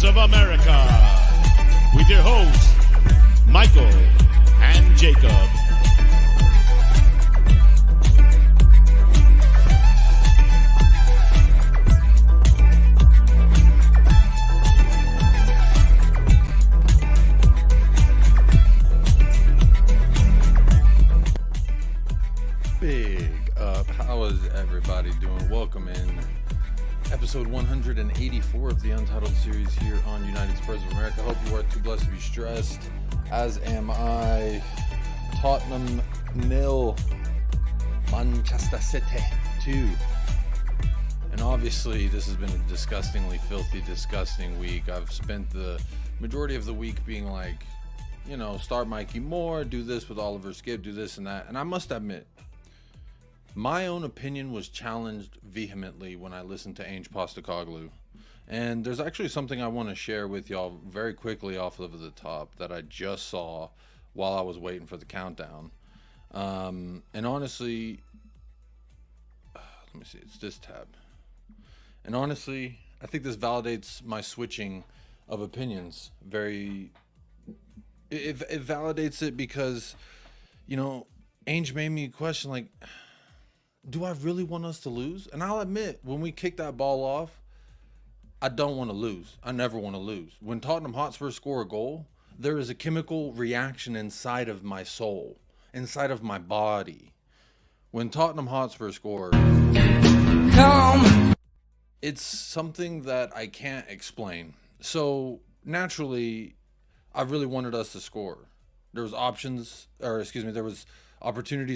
of America, with your hosts, Michael and Jacob. Big up. How is everybody doing? Welcome in episode 184 of the Untitled series here on United Spurs of America. Hope you are too blessed to be stressed, as am I. Tottenham 0, Manchester City 2. And obviously this has been a disgustingly filthy, disgusting week. I've spent the majority of the week being like, you know, start Mikey Moore, do this with Oliver Skip, do this and that. And I must admit, my own opinion was challenged vehemently when I listened to Ange Postecoglou. And there's actually something I want to share with y'all very quickly off of the top that I just saw while I was waiting for the countdown. And honestly, let me see, it's this tab. And honestly, I think this validates my switching of opinions. It validates it because, you know, Ange made me question, like, do I really want us to lose? And I'll admit, when we kick that ball off, I don't want to lose. I never want to lose. When Tottenham Hotspur score a goal, there is a chemical reaction inside of my soul, inside of my body. When Tottenham Hotspur score, it's something that I can't explain. So naturally, I really wanted us to score. There was opportunities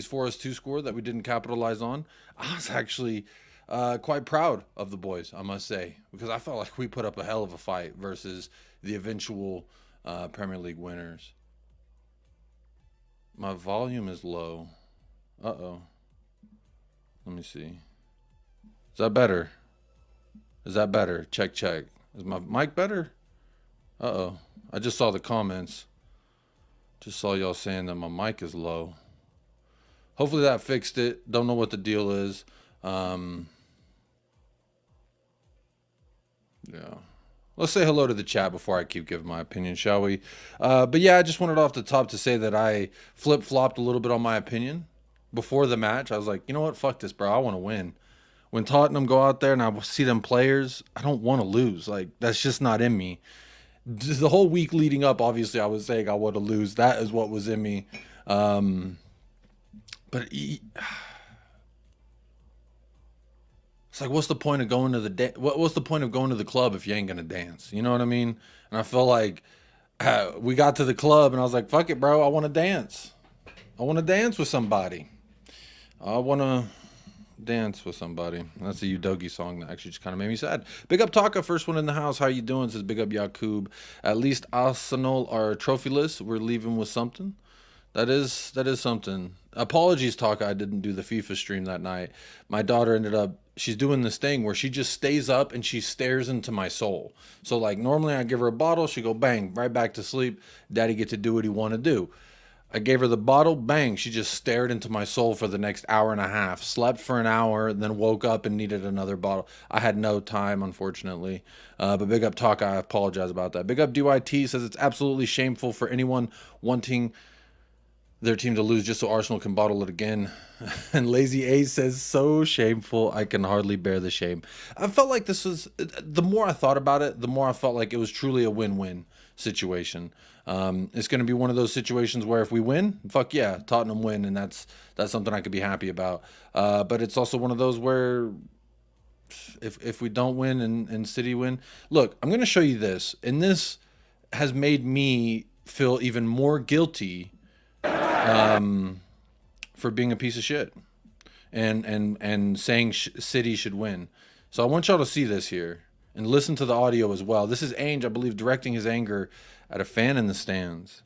for us to score that we didn't capitalize on. I was actually quite proud of the boys, I must say, because I felt like we put up a hell of a fight versus the eventual Premier League winners. My volume is low. Uh-oh. Let me see. Is that better? Check. Is my mic better? Uh-oh. I just saw the comments. Just saw y'all saying that my mic is low. Hopefully that fixed it. Don't know what the deal is. Yeah. Let's say hello to the chat before I keep giving my opinion, shall we? But yeah, I just wanted off the top to say that I flip-flopped a little bit on my opinion. Before the match, I was like, you know what? Fuck this, bro. I want to win. When Tottenham go out there and I see them players, I don't want to lose. Like, that's just not in me. The whole week leading up, obviously, I was saying I want to lose. That is what was in me. But it's like, what's the point of going to what's the point of going to the club if you ain't gonna dance? You know what I mean? And I felt like we got to the club and I was like, fuck it, bro. I want to dance. I want to dance with somebody. I want to dance with somebody. And that's a Udogi song that actually just kind of made me sad. Big up Taka, first one in the house. How you doing? Says big up Yakub. At least Arsenal are trophyless. We're leaving with something. That is something. Apologies, Taka. I didn't do the FIFA stream that night. My daughter she's doing this thing where she just stays up and she stares into my soul. So like normally I give her a bottle, she go bang, right back to sleep. Daddy get to do what he want to do. I gave her the bottle, bang, she just stared into my soul for the next hour and a half. Slept for an hour, then woke up and needed another bottle. I had no time, unfortunately. But big up Taka, I apologize about that. Big up DYT, says it's absolutely shameful for anyone wanting their team to lose just so Arsenal can bottle it again. And Lazy A says, so shameful, I can hardly bear the shame. I felt like this was, the more I thought about it, the more I felt like it was truly a win-win situation. It's going to be one of those situations where if we win, fuck yeah, Tottenham win, and that's something I could be happy about. But it's also one of those where if we don't win and City win, look, I'm going to show you this, and this has made me feel even more guilty for being a piece of shit and saying City should win. So I want y'all to see this here and listen to the audio as well. This is Ange, I believe, directing his anger at a fan in the stands.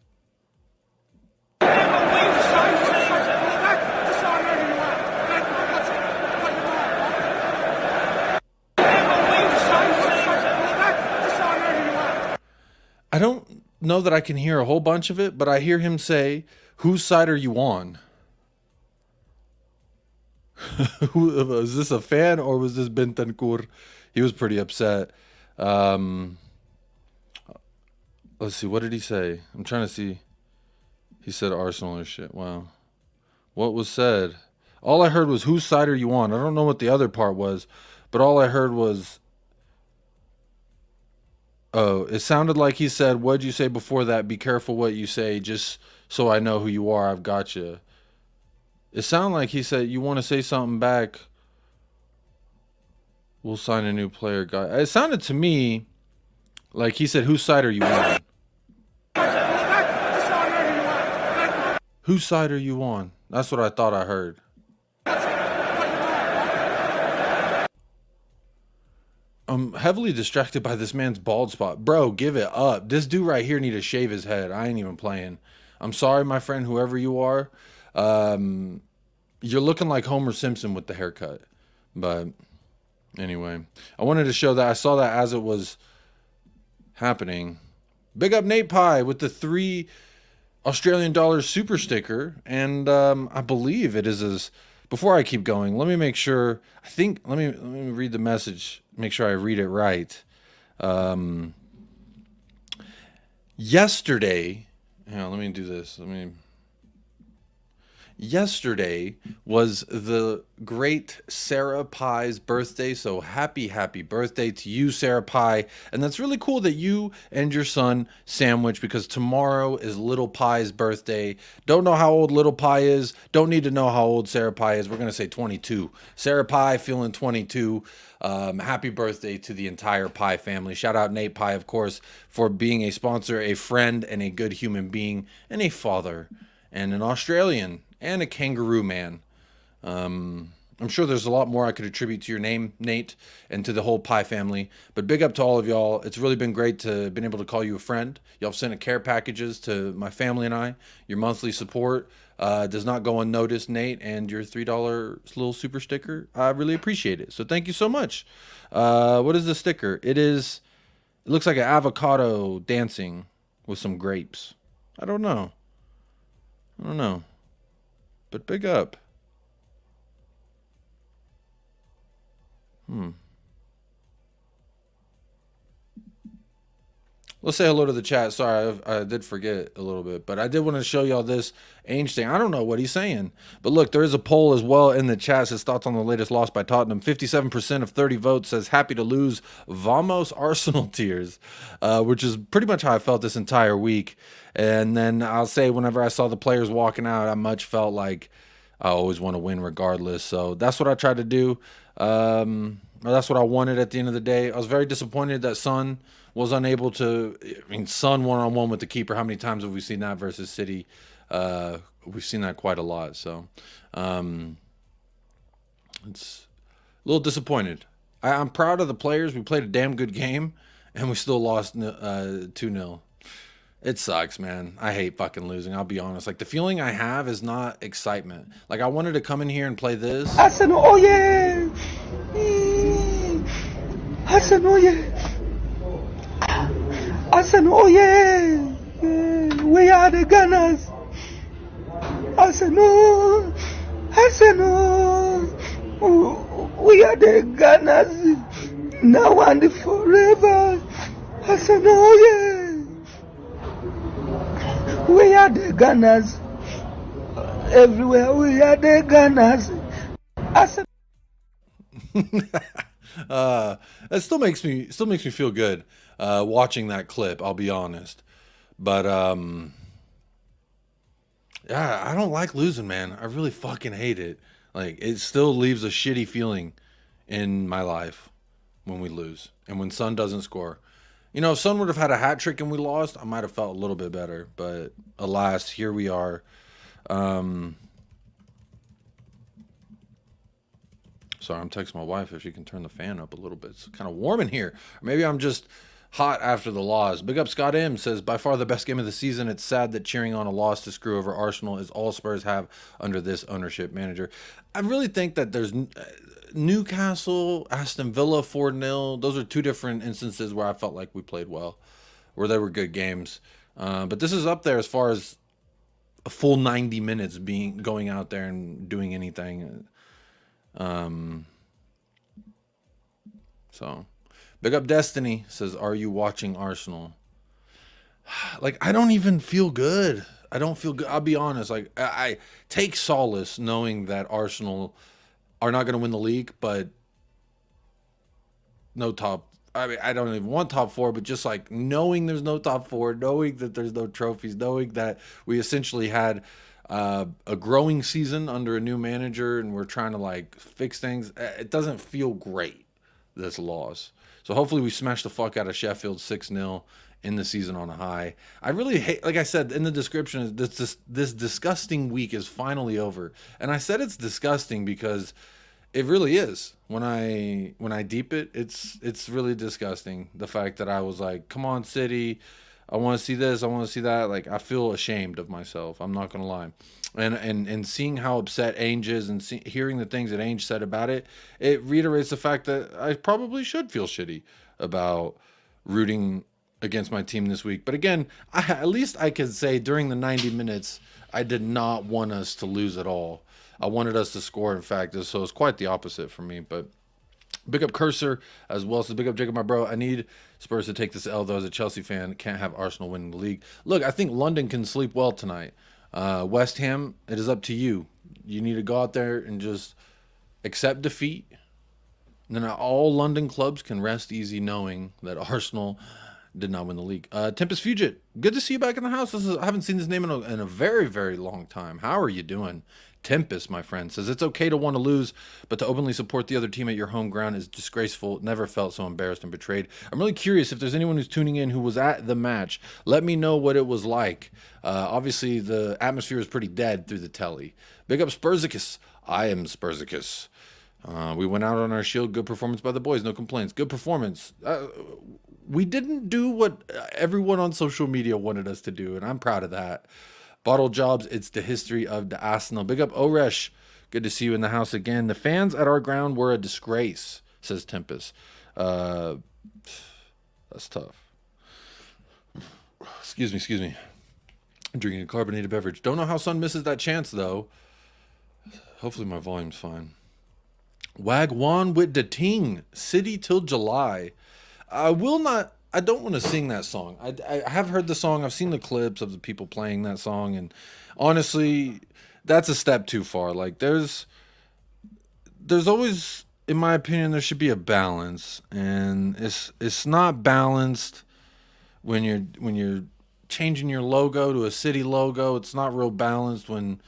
I don't know that I can hear a whole bunch of it, but I hear him say, whose side are you on? Was this a fan or was this Bentancur? He was pretty upset. Let's see. What did he say? I'm trying to see. He said Arsenal or shit. Wow. What was said? All I heard was, whose side are you on? I don't know what the other part was, but all I heard was, oh, it sounded like he said, what'd you say before that? Be careful what you say, just so I know who you are. I've got you. It sounded like he said, you want to say something back? We'll sign a new player, guy. It sounded to me like he said, whose side are you on? Whose side are you on? That's what I thought I heard. I'm heavily distracted by this man's bald spot. Bro, give it up. This dude right here need to shave his head. I ain't even playing. I'm sorry, my friend, whoever you are. You're looking like Homer Simpson with the haircut. But anyway, I wanted to show that. I saw that as it was happening. Big up Nate Pie with the $3 Australian super sticker. And I believe it is as... Before I keep going, let me make sure. I think let me read the message. Make sure I read it right. Yesterday, let me do this. Yesterday was the great Sarah Pie's birthday, so happy birthday to you, Sarah Pie. And that's really cool that you and your son sandwich, because tomorrow is Little Pie's birthday. Don't know how old Little Pie is. Don't need to know how old Sarah Pie is. We're going to say 22. Sarah Pie feeling 22. Happy birthday to the entire Pie family. Shout out Nate Pie, of course, for being a sponsor, a friend, and a good human being, and a father, and an Australian, and a kangaroo man. I'm sure there's a lot more I could attribute to your name, Nate, and to the whole Pie family. But big up to all of y'all. It's really been great to been able to call you a friend. Y'all have sent care packages to my family and I. Your monthly support does not go unnoticed, Nate, and your $3 little super sticker. I really appreciate it. So thank you so much. What is the sticker? It looks like an avocado dancing with some grapes. I don't know. But big up. Let's say hello to the chat. Sorry, I did forget a little bit, but I did want to show y'all this Ange thing. I don't know what he's saying, but look, there is a poll as well in the chat. Says thoughts on the latest loss by Tottenham. 57% of 30 votes says happy to lose. Vamos Arsenal tears, which is pretty much how I felt this entire week. And then I'll say whenever I saw the players walking out, I much felt like I always want to win regardless. So that's what I tried to do. That's what I wanted at the end of the day. I was very disappointed that Son was unable to. I mean, Son one-on-one with the keeper. How many times have we seen that versus City? We've seen that quite a lot. So it's a little disappointed. I'm proud of the players. We played a damn good game, and we still lost 2-0. It sucks, man. I hate fucking losing. I'll be honest. Like, the feeling I have is not excitement. Like, I wanted to come in here and play this. Arsenal, oh yeah! Arsenal, oh yeah! Arsenal, oh yeah! We are the Gunners! Arsenal! We are the Gunners! Now and forever! Arsenal, oh yeah! We are the Gunners. Everywhere we are the Gunners. It still makes me feel good watching that clip, I'll be honest. But yeah, I don't like losing, man. I really fucking hate it. Like, it still leaves a shitty feeling in my life when we lose and when Son doesn't score. You know, if Son would have had a hat trick and we lost, I might have felt a little bit better. But alas, here we are. Sorry, I'm texting my wife if she can turn the fan up a little bit. It's kind of warm in here. Or maybe I'm just hot after the loss. Big up Scott M says, by far the best game of the season. It's sad that cheering on a loss to screw over Arsenal is all Spurs have under this ownership manager. I really think that there's Newcastle, Aston Villa 4-0. Those are two different instances where I felt like we played well, where they were good games. But this is up there as far as a full 90 minutes going out there and doing anything. So big up Destiny says, are you watching Arsenal? like I don't even feel good. I don't feel good. I'll be honest. Like I take solace knowing that Arsenal are not going to win the league, but no top. I mean, I don't even want top four, but just like knowing there's no top four, knowing that there's no trophies, knowing that we essentially had a growing season under a new manager and we're trying to like fix things. It doesn't feel great, this loss. So hopefully we smash the fuck out of Sheffield 6-0 in the season on a high. I really hate, like I said in the description, this disgusting week is finally over. And I said it's disgusting because it really is. When I deep it, it's really disgusting. The fact that I was like, come on, City, I want to see this, I want to see that. Like I feel ashamed of myself. I'm not gonna lie. And seeing how upset Ange is and hearing the things that Ange said about it, it reiterates the fact that I probably should feel shitty about rooting against my team this week. But again, at least I can say during the 90 minutes, I did not want us to lose at all. I wanted us to score, in fact, so it's quite the opposite for me. But big up Cursor as well as big up Jacob, my bro. I need Spurs to take this L, though, as a Chelsea fan. Can't have Arsenal winning the league. Look, I think London can sleep well tonight. West Ham, it is up to you. You need to go out there and just accept defeat. And then all London clubs can rest easy knowing that Arsenal did not win the league. Tempest Fugit, good to see you back in the house. I haven't seen this name in a very, very long time. How are you doing? Tempest, my friend, says it's okay to want to lose, but to openly support the other team at your home ground is disgraceful. Never felt so embarrassed and betrayed. I'm really curious if there's anyone who's tuning in who was at the match. Let me know what it was like. Obviously, the atmosphere is pretty dead through the telly. Big up Spursicus. I am Spursicus. We went out on our shield. Good performance by the boys. No complaints. Good performance. We didn't do what everyone on social media wanted us to do, and I'm proud of that. Bottle Jobs, it's the history of the Arsenal. Big up Oresh. Good to see you in the house again. The fans at our ground were a disgrace, says Tempest. That's tough. Excuse me. I'm drinking a carbonated beverage. Don't know how Son misses that chance, though. Hopefully my volume's fine. Wagwan with the ting. City till July. I don't want to sing that song. I have heard the song. I've seen the clips of the people playing that song. And honestly, that's a step too far. Like there's always, in my opinion, there should be a balance. And it's not balanced when you're changing your logo to a city logo. It's not real balanced when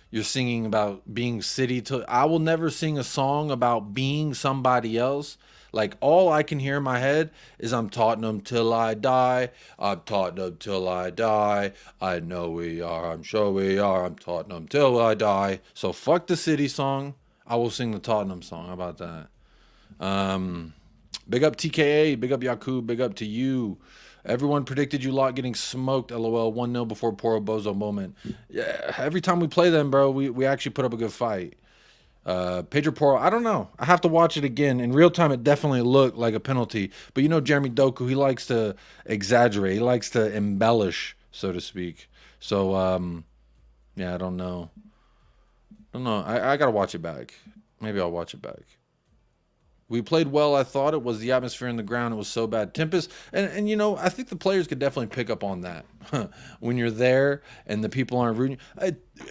you're singing about being city. I will never sing a song about being somebody else. Like, all I can hear in my head is I'm Tottenham till I die. I'm Tottenham till I die. I know we are. I'm sure we are. I'm Tottenham till I die. So fuck the city song. I will sing the Tottenham song. How about that? Big up TKA. Big up Yakub. Big up to you. Everyone predicted you lot getting smoked, LOL. 1-0 before Poro Bozo moment. Yeah, every time we play them, bro, we actually put up a good fight. Pedro Porro, I don't know. I have to watch it again. In real time, it definitely looked like a penalty. But you know Jeremy Doku, he likes to exaggerate. He likes to embellish, so to speak. So, yeah, I don't know. I got to watch it back. Maybe I'll watch it back. We played well, I thought. It was the atmosphere in the ground. It was so bad. Tempest, and you know, I think the players could definitely pick up on that. When you're there and the people aren't rooting.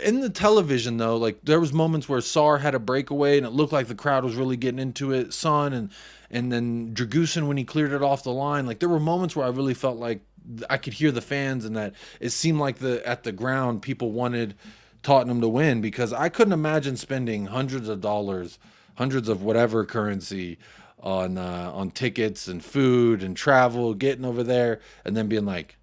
In the television, though, like, there was moments where Sar had a breakaway and it looked like the crowd was really getting into it. Son and then Dragusin, when he cleared it off the line. Like, there were moments where I really felt like I could hear the fans and that it seemed like at the ground people wanted Tottenham to win, because I couldn't imagine spending hundreds of dollars, hundreds of whatever currency on tickets and food and travel, getting over there and then being like,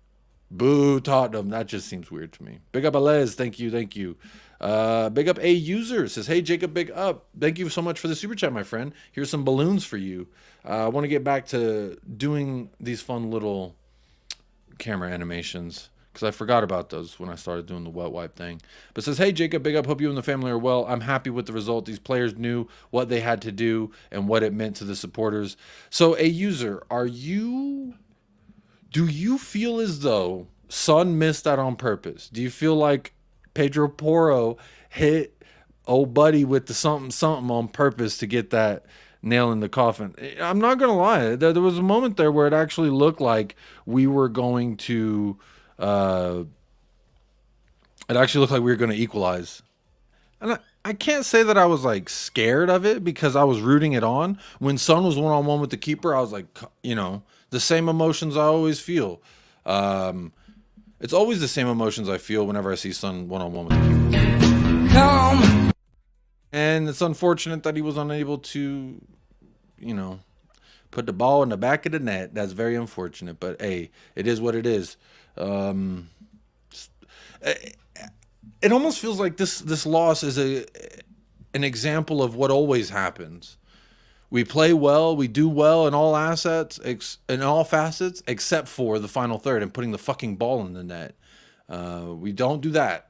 boo Tottenham. That just seems weird to me. Big up Alez. Thank you. Big up A User says, hey Jacob, big up. Thank you so much for the super chat, my friend. Here's some balloons for you. I want to get back to doing these fun little camera animations, because I forgot about those when I started doing the wet wipe thing. But says, hey Jacob, big up, hope you and the family are well. I'm happy with the result. These players knew what they had to do and what it meant to the supporters. So A User, do you feel as though Son missed that on purpose? Do you feel like Pedro Porro hit old buddy with the something on purpose to get that nail in the coffin? I'm not gonna lie, there was a moment there where it actually looked like we were going to It actually looked like we were going to equalize. And I can't say that I was like scared of it because I was rooting it on. When Son was one-on-one with the keeper, I was like, you know, the same emotions I always feel. It's always the same emotions I feel whenever I see Son one-on-one with the keeper. Come. And it's unfortunate that he was unable to, you know, put the ball in the back of the net. That's very unfortunate. But hey, it is what it is. It almost feels like this loss is an example of what always happens. We play well, we do well in all in all facets, except for the final third and putting the fucking ball in the net. We don't do that.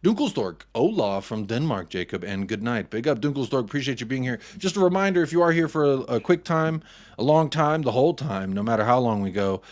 Dunkelstork, Ola from Denmark, Jacob, and good night. Big up, Dunkelstork. Appreciate you being here. Just a reminder, if you are here for a quick time, a long time, the whole time, no matter how long we go,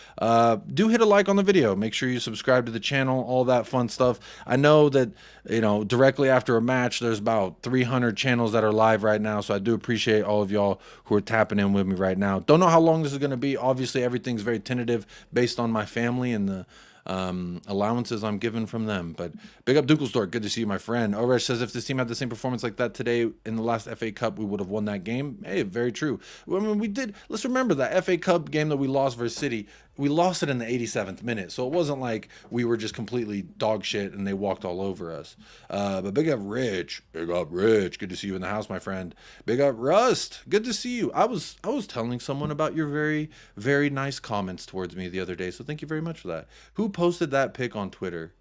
do hit a like on the video. Make sure you subscribe to the channel, all that fun stuff. I know that, you know, directly after a match, there's about 300 channels that are live right now, so I do appreciate all of y'all who are tapping in with me right now. Don't know how long this is going to be. Obviously, everything's very tentative based on my family and the allowances I'm given from them. But big up Dunkelstork, good to see you, my friend. Oresh says if this team had the same performance like that today in the last FA Cup, we would have won that game. Hey, very true. I mean, we did. Let's remember that FA Cup game that we lost versus City. We lost it in the 87th minute, so it wasn't like we were just completely dog shit and they walked all over us. But big up Rich, good to see you in the house, my friend. Big up Rust, good to see you. I was telling someone about your very, very nice comments towards me the other day, so thank you very much for that. Who posted that pic on Twitter?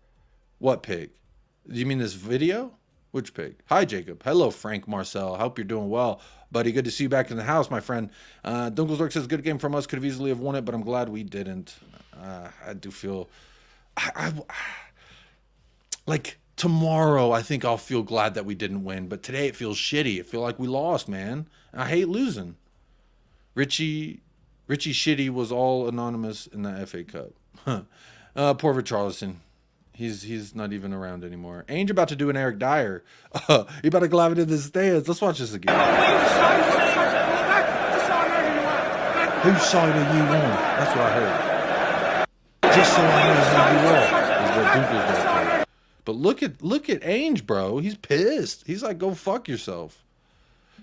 What pic? Do you mean this video? Which pic? Hi, Jacob. Hello, Frank Marcel. Hope you're doing well, buddy. Good to see you back in the house, my friend. Dunkelsdork says, good game from us. Could have easily have won it, but I'm glad we didn't. I do feel... like, tomorrow, I think I'll feel glad that we didn't win, but today it feels shitty. It feels like we lost, man. I hate losing. Richie Shitty was all anonymous in the FA Cup. Poor Richarlison. He's not even around anymore. Ange about to do an Eric Dyer. He about to glide into the stands. Let's watch this again. Whose side are you on? That's what I heard. Just so I know who you are. Is what Dunkelsdorf heard. But look at Ange, bro. He's pissed. He's like, go fuck yourself.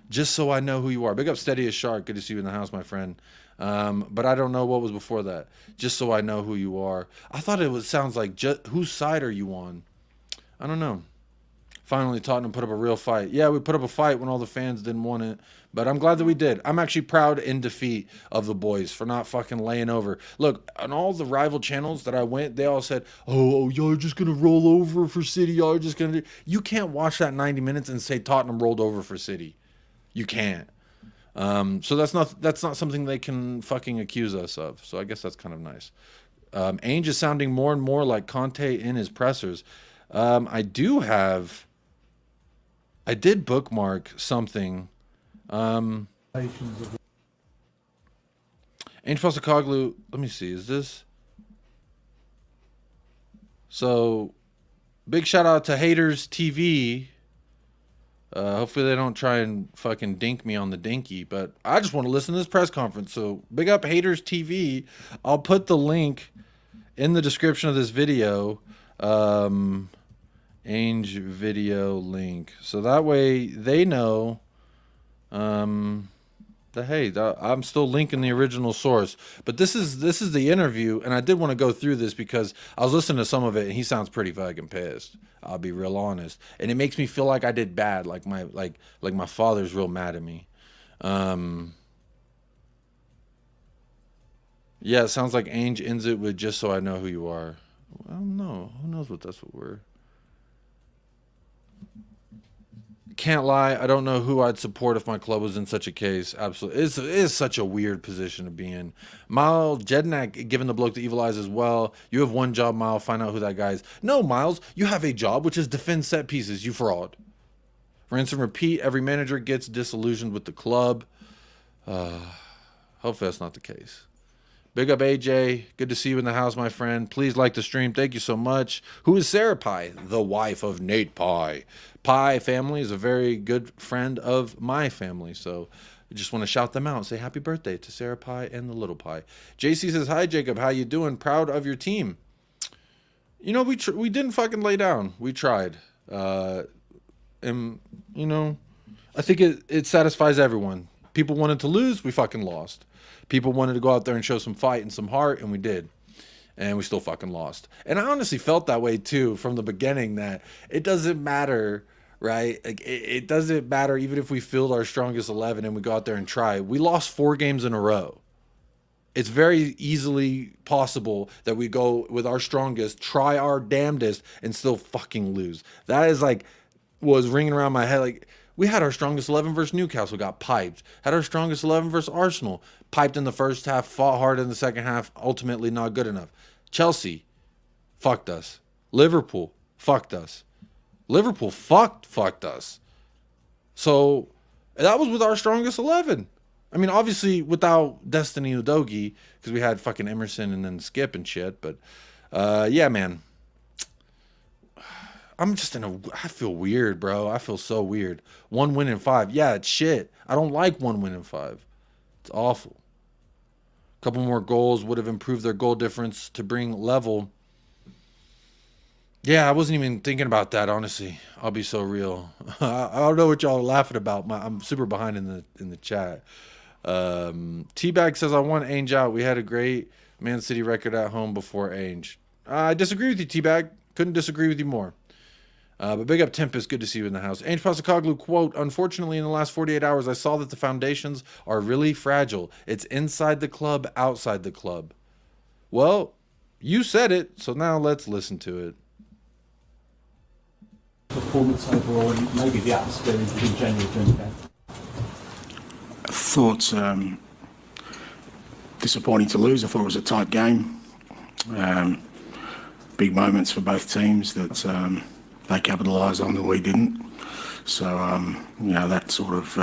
Just so I know who you are. Big up Steady as Shark. Good to see you in the house, my friend. But I don't know what was before that. Just so I know who you are. I thought it sounds like whose side are you on? I don't know. Finally, Tottenham put up a real fight. Yeah, we put up a fight when all the fans didn't want it. But I'm glad that we did. I'm actually proud in defeat of the boys for not fucking laying over. Look, on all the rival channels that I went, they all said, oh y'all are just going to roll over for City. Y'all are just going to... You can't watch that 90 minutes and say Tottenham rolled over for City. You can't. So that's not something they can fucking accuse us of. So I guess that's kind of nice. Ange is sounding more and more like Conte in his pressers. I did bookmark something. Ange Postecoglou, let me see, is this? So, big shout out to Haters TV. Hopefully they don't try and fucking dink me on the dinky, but I just want to listen to this press conference. So big up Haters TV. I'll put the link in the description of this video. Ange video link. So that way they know that, hey, I'm still linking the original source. But this is the interview, and I did want to go through this because I was listening to some of it, and he sounds pretty fucking pissed. I'll be real honest, and it makes me feel like I did bad, like my father's real mad at me. Yeah, it sounds like Ange ends it with just so I know who you are. I don't know. Who knows what that's what we're... Can't lie, I don't know who I'd support if my club was in such a case. Absolutely. It is such a weird position to be in. Miles Jednak giving the bloke the evil eyes as well. You have one job, Miles. Find out who that guy is. No, Miles, you have a job, which is defend set pieces. You fraud. Rinse and repeat. Every manager gets disillusioned with the club. Hopefully that's not the case. Big up AJ. Good to see you in the house, my friend. Please like the stream. Thank you so much. Who is Sarah Pie? The wife of Nate Pie. Pie family is a very good friend of my family. So I just want to shout them out. Say happy birthday to Sarah Pie and the little Pie. JC says, hi, Jacob. How you doing? Proud of your team. You know, we didn't fucking lay down. We tried. And, you know, I think it satisfies everyone. People wanted to lose, we fucking lost. People wanted to go out there and show some fight and some heart, and we did. And we still fucking lost. And I honestly felt that way too from the beginning, that it doesn't matter, right? Like it doesn't matter even if we field our strongest 11 and we go out there and try. We lost 4 games in a row. It's very easily possible that we go with our strongest, try our damnedest, and still fucking lose. That is like, was ringing around my head. Like, we had our strongest 11 versus Newcastle, got piped. Had our strongest 11 versus Arsenal, piped in the first half, fought hard in the second half, ultimately not good enough. Chelsea, fucked us. Liverpool, fucked us. Liverpool fucked us. So, that was with our strongest 11. I mean, obviously without Destiny Udogie, because we had fucking Emerson and then Skip and shit. But yeah, man, I feel weird, bro. I feel so weird. 1 win in 5. Yeah, it's shit. I don't like 1 win in 5. It's awful. A couple more goals would have improved their goal difference to bring level. Yeah, I wasn't even thinking about that, honestly. I'll be so real. I don't know what y'all are laughing about. I'm super behind in the chat. Teabag says, I want Ange out. We had a great Man City record at home before Ange. I disagree with you, Teabag. Couldn't disagree with you more. But big up Tempest. Good to see you in the house. Ange Postecoglou, quote, unfortunately, in the last 48 hours, I saw that the foundations are really fragile. It's inside the club, outside the club. Well, you said it, so now let's listen to it. Performance overall, and maybe the atmosphere in general during the game. I thought disappointing to lose. I thought it was a tight game. Big moments for both teams that they capitalised on and we didn't. So you know, that sort of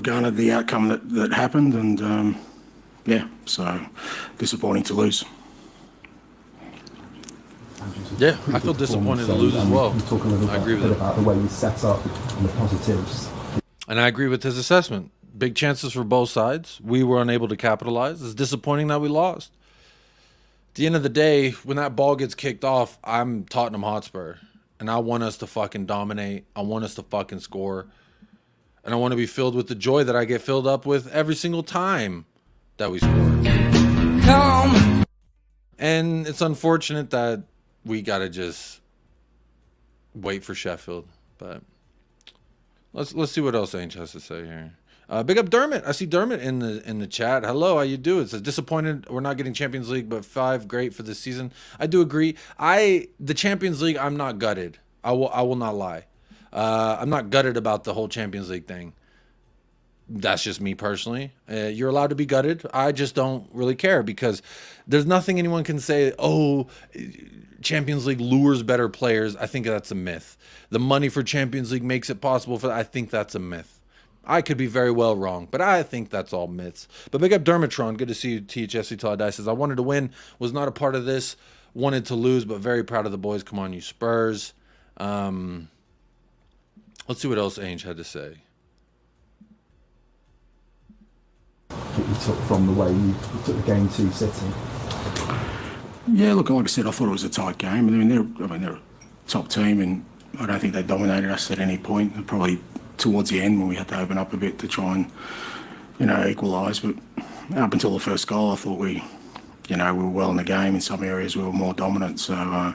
garnered the outcome that happened, and yeah, so disappointing to lose. Yeah, I feel disappointed to lose as well. Talk a little I agree with bit him. about the way you set up and the positives. And I agree with his assessment. Big chances for both sides. We were unable to capitalize. It's disappointing that we lost. At the end of the day, when that ball gets kicked off, I'm Tottenham Hotspur. And I want us to fucking dominate. I want us to fucking score. And I want to be filled with the joy that I get filled up with every single time that we score. Come. And it's unfortunate that we got to just wait for Sheffield. But let's see what else Ange has to say here. Big up Dermot. I see Dermot in the chat. Hello, how you doing? It says disappointed we're not getting Champions League, but 5 great for this season. I do agree. The Champions League, I'm not gutted. I will not lie. I'm not gutted about the whole Champions League thing. That's just me personally. You're allowed to be gutted. I just don't really care, because there's nothing anyone can say, oh, Champions League lures better players. I think that's a myth. The money for Champions League makes it possible for. I think that's a myth. I could be very well wrong, but I think that's all myths. But big up Dermatron. Good to see you, THFC Till I Die. Says, I wanted to win, was not a part of this, wanted to lose, but very proud of the boys. Come on, you Spurs. Let's see what else Ange had to say. That you took from the way you took the game to City. Yeah, look, like I said, I thought it was a tight game. They're a top team, and I don't think they dominated us at any point. And probably towards the end when we had to open up a bit to try and, equalise. But up until the first goal, I thought we were well in the game. In some areas, we were more dominant. So,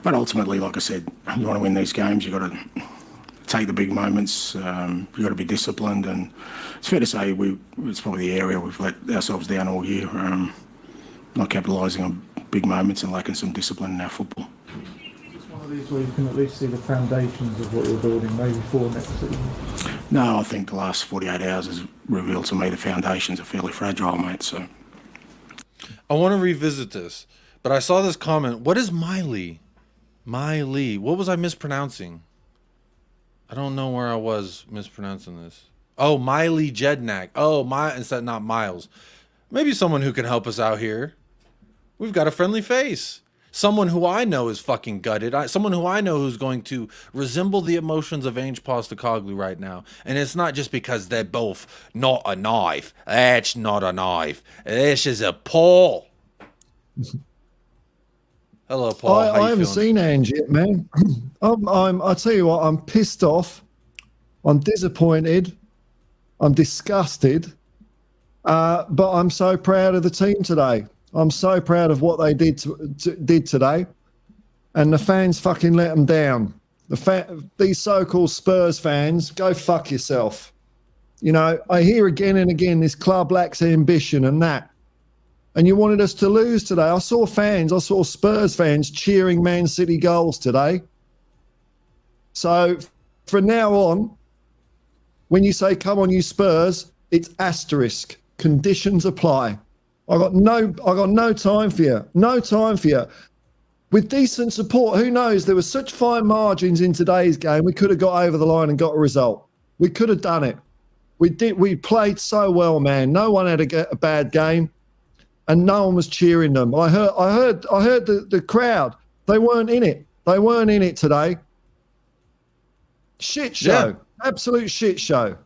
but ultimately, like I said, you want to win these games, you've got to take the big moments. You've got to be disciplined, and it's fair to say it's probably the area we've let ourselves down all year. Not capitalising on big moments and lacking some discipline in our football. It's one of these where you can at least see the foundations of what you're building, maybe for next season. No, I think the last 48 hours has revealed to me the foundations are fairly fragile, mate. So I want to revisit this, but I saw this comment. What is Miley? Miley. What was I mispronouncing? I don't know where I was mispronouncing this. Oh, Miley Jednak. Oh, instead not Miles. Maybe someone who can help us out here. We've got a friendly face. Someone who I know is fucking gutted. Someone who I know who's going to resemble the emotions of Ange Postecoglou right now. And it's not just because they're both not a knife. That's not a knife. This is a paw. Hello, Paul. How I you haven't feeling? seen Ange yet, man. I tell you what, I'm pissed off. I'm disappointed. I'm disgusted. But I'm so proud of the team today. I'm so proud of what they did today. And the fans fucking let them down. These so-called Spurs fans, go fuck yourself. You know, I hear again and again this club lacks ambition and that. And you wanted us to lose today. I saw Spurs fans cheering Man City goals today. So from now on, when you say, come on, you Spurs, it's asterisk. Conditions apply. I got no time for you. No time for you. With decent support, who knows? There were such fine margins in today's game. We could have got over the line and got a result. We could have done it. We did. We played so well, man. No one had a bad game, and no one was cheering them. I heard the crowd. They weren't in it. They weren't in it today. Shit show. Yeah. Absolute shit show.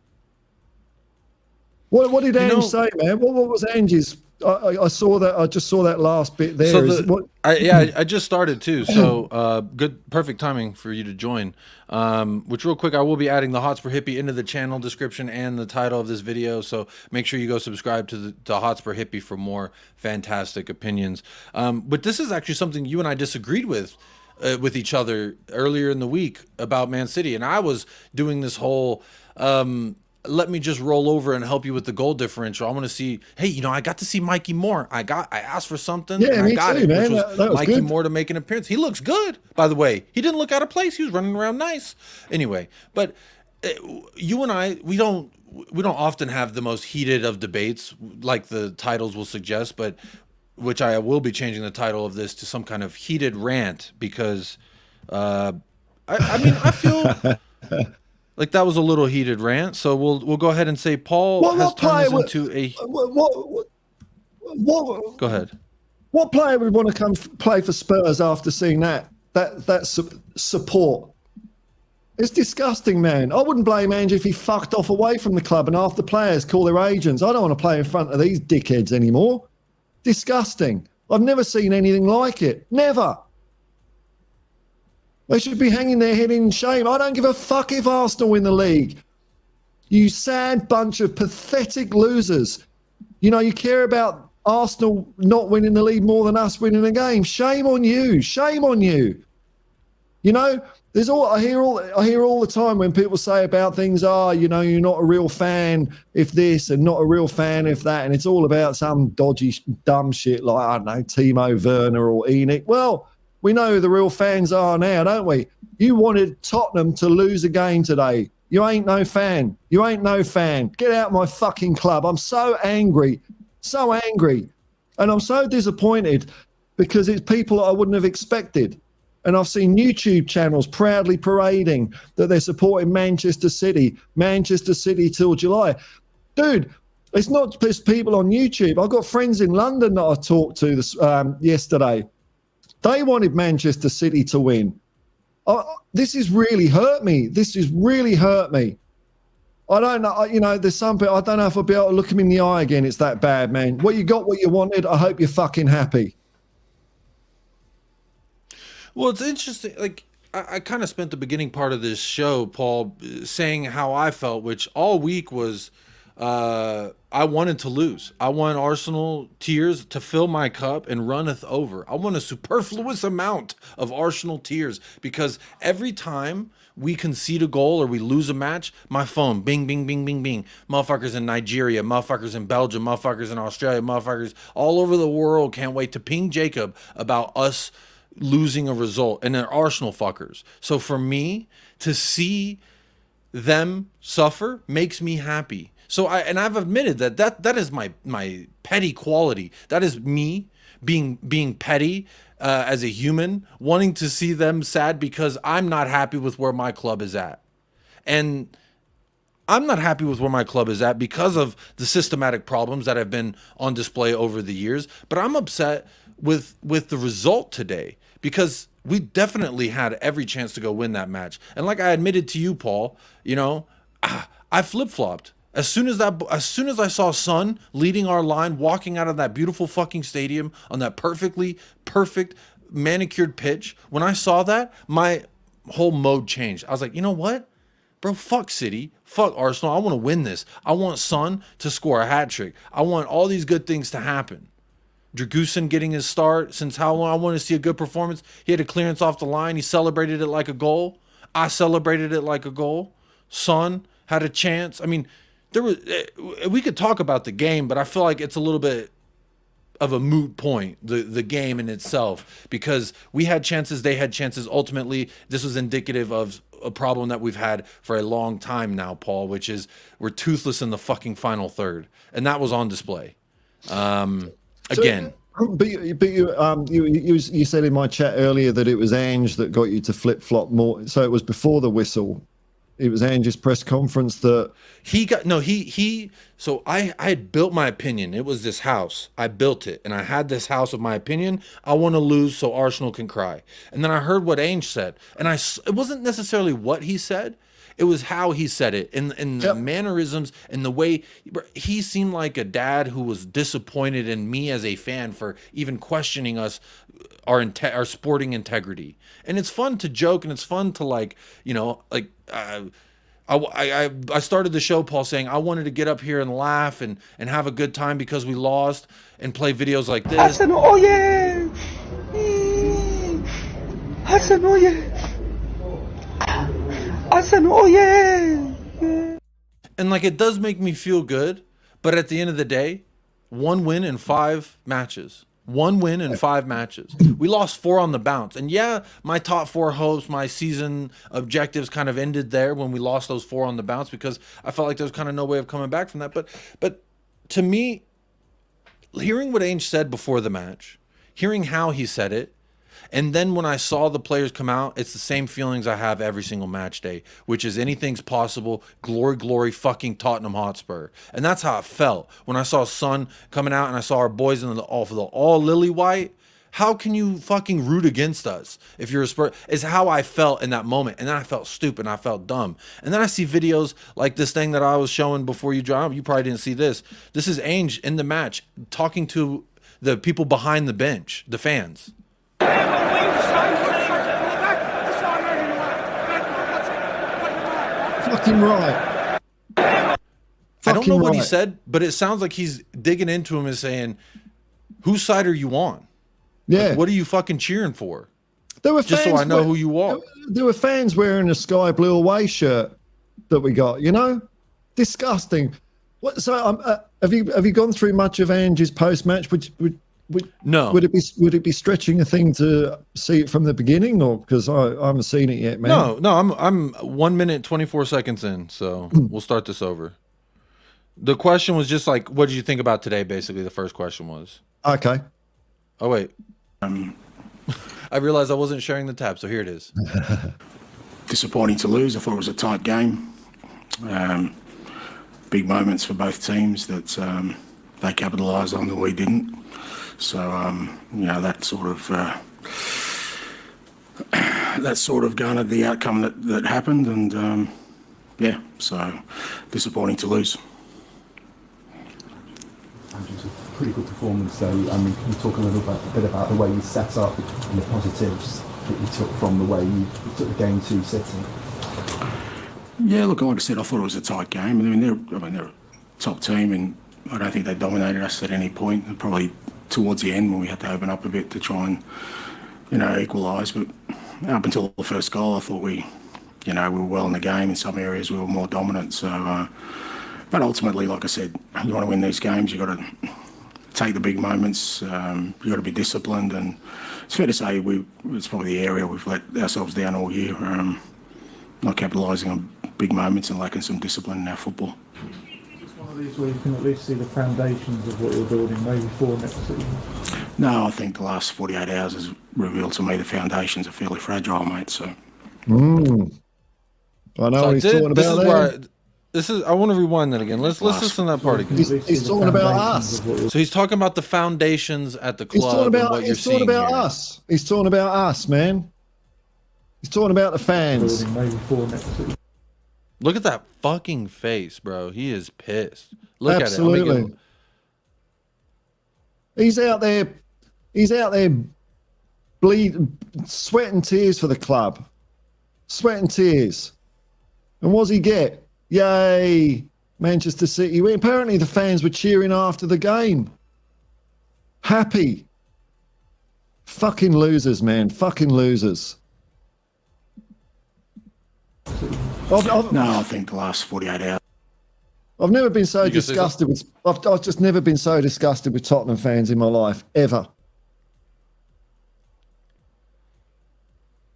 What did Ange say, man? What was Ange's? I saw that. I just saw that last bit there. So I just started too. So good, perfect timing for you to join. Which real quick, I will be adding the Hotspur Hippie into the channel description and the title of this video. So make sure you go subscribe to Hotspur Hippie for more fantastic opinions. But this is actually something you and I disagreed with each other earlier in the week about Man City, and I was doing this whole. Let me just roll over and help you with the goal differential. I want to see, hey, you know, I got to see Mikey Moore. I asked for something. Yeah, and I got too, it, man. which was Mikey Moore to make an appearance. He looks good, by the way. He didn't look out of place. He was running around nice. Anyway, but you and I, we don't often have the most heated of debates, like the titles will suggest, but which I will be changing the title of this to some kind of heated rant because, I mean, I feel. Like that was a little heated rant, so we'll go ahead and say Paul has turned this into a. Go ahead. What player would want to come play for Spurs after seeing that support? It's disgusting, man. I wouldn't blame Ange if he fucked off away from the club and half the players call their agents. I don't want to play in front of these dickheads anymore. Disgusting. I've never seen anything like it. Never. They should be hanging their head in shame. I don't give a fuck if Arsenal win the league. You sad bunch of pathetic losers. You know, you care about Arsenal not winning the league more than us winning a game. Shame on you. Shame on you. You know, I hear all the time when people say about things, you know, you're not a real fan if this and not a real fan if that, and it's all about some dodgy, dumb shit like, I don't know, Timo Werner or Enoch. Well, we know who the real fans are now, don't we? You wanted Tottenham to lose a game today. You ain't no fan. You ain't no fan. Get out my fucking club. I'm so angry. So angry. And I'm so disappointed because it's people that I wouldn't have expected. And I've seen YouTube channels proudly parading that they're supporting Manchester City till July. Dude, it's not just people on YouTube. I've got friends in London that I talked to yesterday. They wanted Manchester City to win. This has really hurt me. I don't know. You know, there's some people, I don't know if I'll be able to look them in the eye again. It's that bad, man. What you got, what you wanted. I hope you're fucking happy. Well, it's interesting. Like, I kind of spent the beginning part of this show, Paul, saying how I felt, which all week was I wanted to lose. I want Arsenal tears to fill my cup and runneth over. I want a superfluous amount of Arsenal tears because every time we concede a goal or we lose a match, my phone, bing, bing, bing, bing, bing. Motherfuckers in Nigeria, motherfuckers in Belgium, motherfuckers in Australia, motherfuckers all over the world can't wait to ping Jacob about us losing a result, and they're Arsenal fuckers. So for me to see them suffer makes me happy. So I've admitted that is my petty quality. That is me being petty as a human, wanting to see them sad because I'm not happy with where my club is at. And I'm not happy with where my club is at because of the systematic problems that have been on display over the years. But I'm upset with the result today because we definitely had every chance to go win that match. And like I admitted to you, Paul, you know, I flip-flopped. As soon as I saw Son leading our line, walking out of that beautiful fucking stadium on that perfect manicured pitch, when I saw that, my whole mode changed. I was like, you know what? Bro, fuck City, fuck Arsenal. I want to win this. I want Son to score a hat trick. I want all these good things to happen. Dragusin getting his start. Since how long I want to see a good performance. He had a clearance off the line. He celebrated it like a goal. I celebrated it like a goal. Son had a chance. I mean, we could talk about the game, but I feel like it's a little bit of a moot point, the game in itself, because we had chances, they had chances. Ultimately, this was indicative of a problem that we've had for a long time now, Paul, which is we're toothless in the fucking final third, and that was on display. Again. But you said in my chat earlier that it was Ange that got you to flip flop more. So it was before the whistle. It was Ange's press conference that so I had built my opinion. It was this house. I built it, and I had this house of my opinion. I want to lose so Arsenal can cry. And then I heard what Ange said, and it wasn't necessarily what he said. It was how he said it, in the mannerisms and the way he seemed like a dad who was disappointed in me as a fan for even questioning us, our sporting integrity. And it's fun to joke, and it's fun to I started the show, Paul, saying I wanted to get up here and laugh and have a good time because we lost and play videos like this. Arsenal, oh yeah! Arsenal, oh yeah! Arsenal, oh yeah! And like, it does make me feel good, but at the end of the day, 1 win in 5 matches. 1 win in 5 matches. We lost 4 on the bounce. And yeah, my top 4 hopes, my season objectives kind of ended there when we lost those 4 on the bounce, because I felt like there was kind of no way of coming back from that. But to me, hearing what Ange said before the match, hearing how he said it, and then when I saw the players come out, it's the same feelings I have every single match day, which is anything's possible. Glory, glory, fucking Tottenham Hotspur. And that's how it felt when I saw Son coming out and I saw our boys in the all lily white. How can you fucking root against us if you're a Spurs? Is how I felt in that moment. And then I felt stupid and I felt dumb. And then I see videos like this thing that I was showing before you dropped. You probably didn't see this. This is Ange in the match talking to the people behind the bench, the fans. Fucking right. I don't know what he said, but it sounds like he's digging into him and saying, whose side are you on? Yeah. Like, what are you fucking cheering for? There were just so I know who you are. There were fans wearing a sky blue away shirt that we got, you know? Disgusting. What? So have you gone through much of Ange's post-match? No. Would it be stretching a thing to see it from the beginning, or because I haven't seen it yet, man? No, I'm 1 minute 24 seconds in, so we'll start this over. The question was just like, what did you think about today? Basically, the first question was. Okay. Oh wait. I realized I wasn't sharing the tab, so here it is. Disappointing to lose. I thought it was a tight game. Big moments for both teams that they capitalised on that we didn't. So that sort of garnered the outcome that happened, and so disappointing to lose. Ange's a pretty good performance though. I mean, can you talk a little bit about the way you set up and the positives that you took from the way you took the game to City? Yeah, look, like I said, I thought it was a tight game. I mean, they're a top team, and I don't think they dominated us at any point. And probably towards the end when we had to open up a bit to try and, equalise. But up until the first goal, I thought we were well in the game. In some areas, we were more dominant. So, but ultimately, like I said, you want to win these games, you've got to take the big moments. You've got to be disciplined, and it's fair to say it's probably the area we've let ourselves down all year. Not capitalising on big moments and lacking some discipline in our football. It's one of these where you can at least see the foundations of what you're building, maybe for next season. No, I think the last 48 hours has revealed to me the foundations are fairly fragile, mate. So. I know what he's talking about there. I want to rewind that again. Let's listen to that part again. He's talking about us. So he's talking about the foundations at the club. He's talking about us. He's talking about us, man. He's talking about the fans. Maybe for next season. Look at that fucking face, bro. He is pissed. Look Absolutely. at it. He's out there bleeding, sweat and tears for the club. Sweat and tears. And what does he get? Yay, Manchester City. Apparently the fans were cheering after the game. Happy. Fucking losers, man. Fucking losers. I think the last 48 hours. I've never been so You can say disgusted with. I've just never been so disgusted with Tottenham fans in my life ever.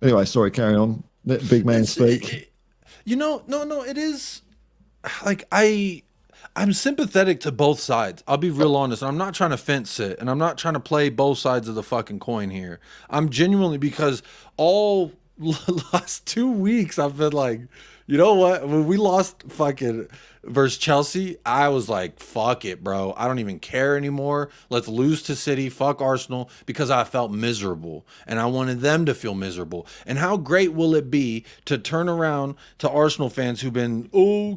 Anyway, sorry. Carry on. Let the big man speak. No, it is like I'm sympathetic to both sides. I'll be real honest. I'm not trying to fence it, and I'm not trying to play both sides of the fucking coin here. I'm genuinely, because all last 2 weeks I've been like, you know what? When we lost fucking versus Chelsea, I was like, fuck it, bro. I don't even care anymore. Let's lose to City. Fuck Arsenal, because I felt miserable and I wanted them to feel miserable. And how great will it be to turn around to Arsenal fans who've been,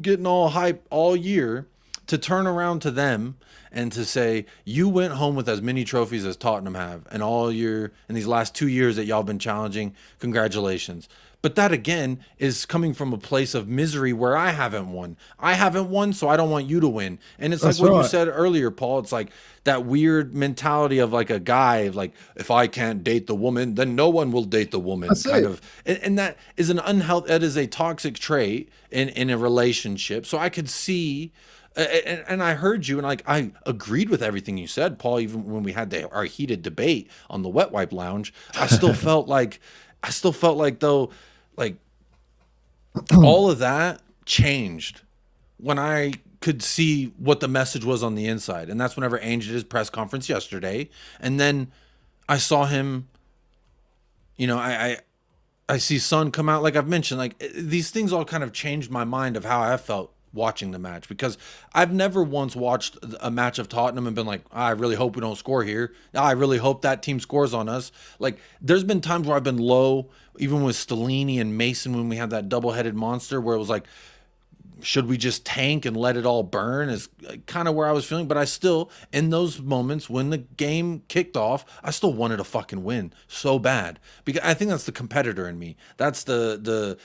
getting all hype all year, to turn around to them and to say, you went home with as many trophies as Tottenham have, and all year in these last 2 years that y'all been challenging, congratulations. But that again is coming from a place of misery where I haven't won. I haven't won, so I don't want you to win. And it's That's like what you right. said earlier, Paul. It's like that weird mentality of like a guy, like, if I can't date the woman, then no one will date the woman. That's kind it. of, and that is an unhealthy, that is a toxic trait in a relationship. So I could see. And I heard you, and like I agreed with everything you said, Paul. Even when we had our heated debate on the wet wipe lounge, I still felt like though, like all of that changed when I could see what the message was on the inside, and that's whenever Ange did his press conference yesterday, and then I saw him. I see Son come out, like I've mentioned, like these things all kind of changed my mind of how I felt watching the match, because I've never once watched a match of Tottenham and been like, I really hope we don't score here. I really hope that team scores on us. Like there's been times where I've been low, even with Stellini and Mason when we had that double-headed monster, where it was like, should we just tank and let it all burn, is kind of where I was feeling. But I still, in those moments when the game kicked off, I still wanted to fucking win so bad, because I think that's the competitor in me. That's the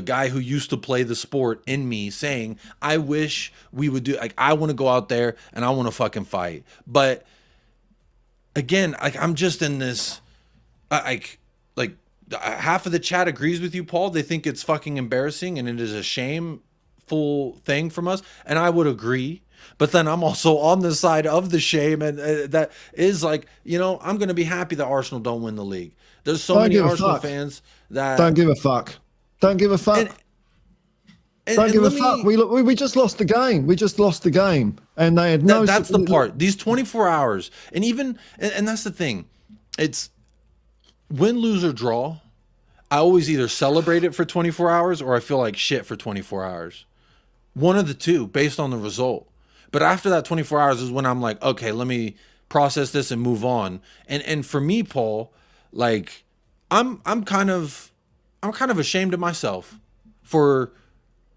guy who used to play the sport in me saying, I wish we would do, like, I want to go out there and I want to fucking fight. But again, like I'm just in this, like half of the chat agrees with you, Paul. They think it's fucking embarrassing and it is a shameful thing from us, and I would agree. But then I'm also on the side of the shame, and that is like, I'm going to be happy that Arsenal don't win the league. There's so many Arsenal fans that don't give a fuck. Don't give a fuck. Don't give a fuck. We just lost the game. We just lost the game, and they had no. That's the part. These 24 hours, and even and that's the thing. It's win, lose, or draw. I always either celebrate it for 24 hours or I feel like shit for 24 hours. One of the two, based on the result. But after that 24 hours is when I'm like, okay, let me process this and move on. And for me, Paul, like I'm kind of ashamed of myself for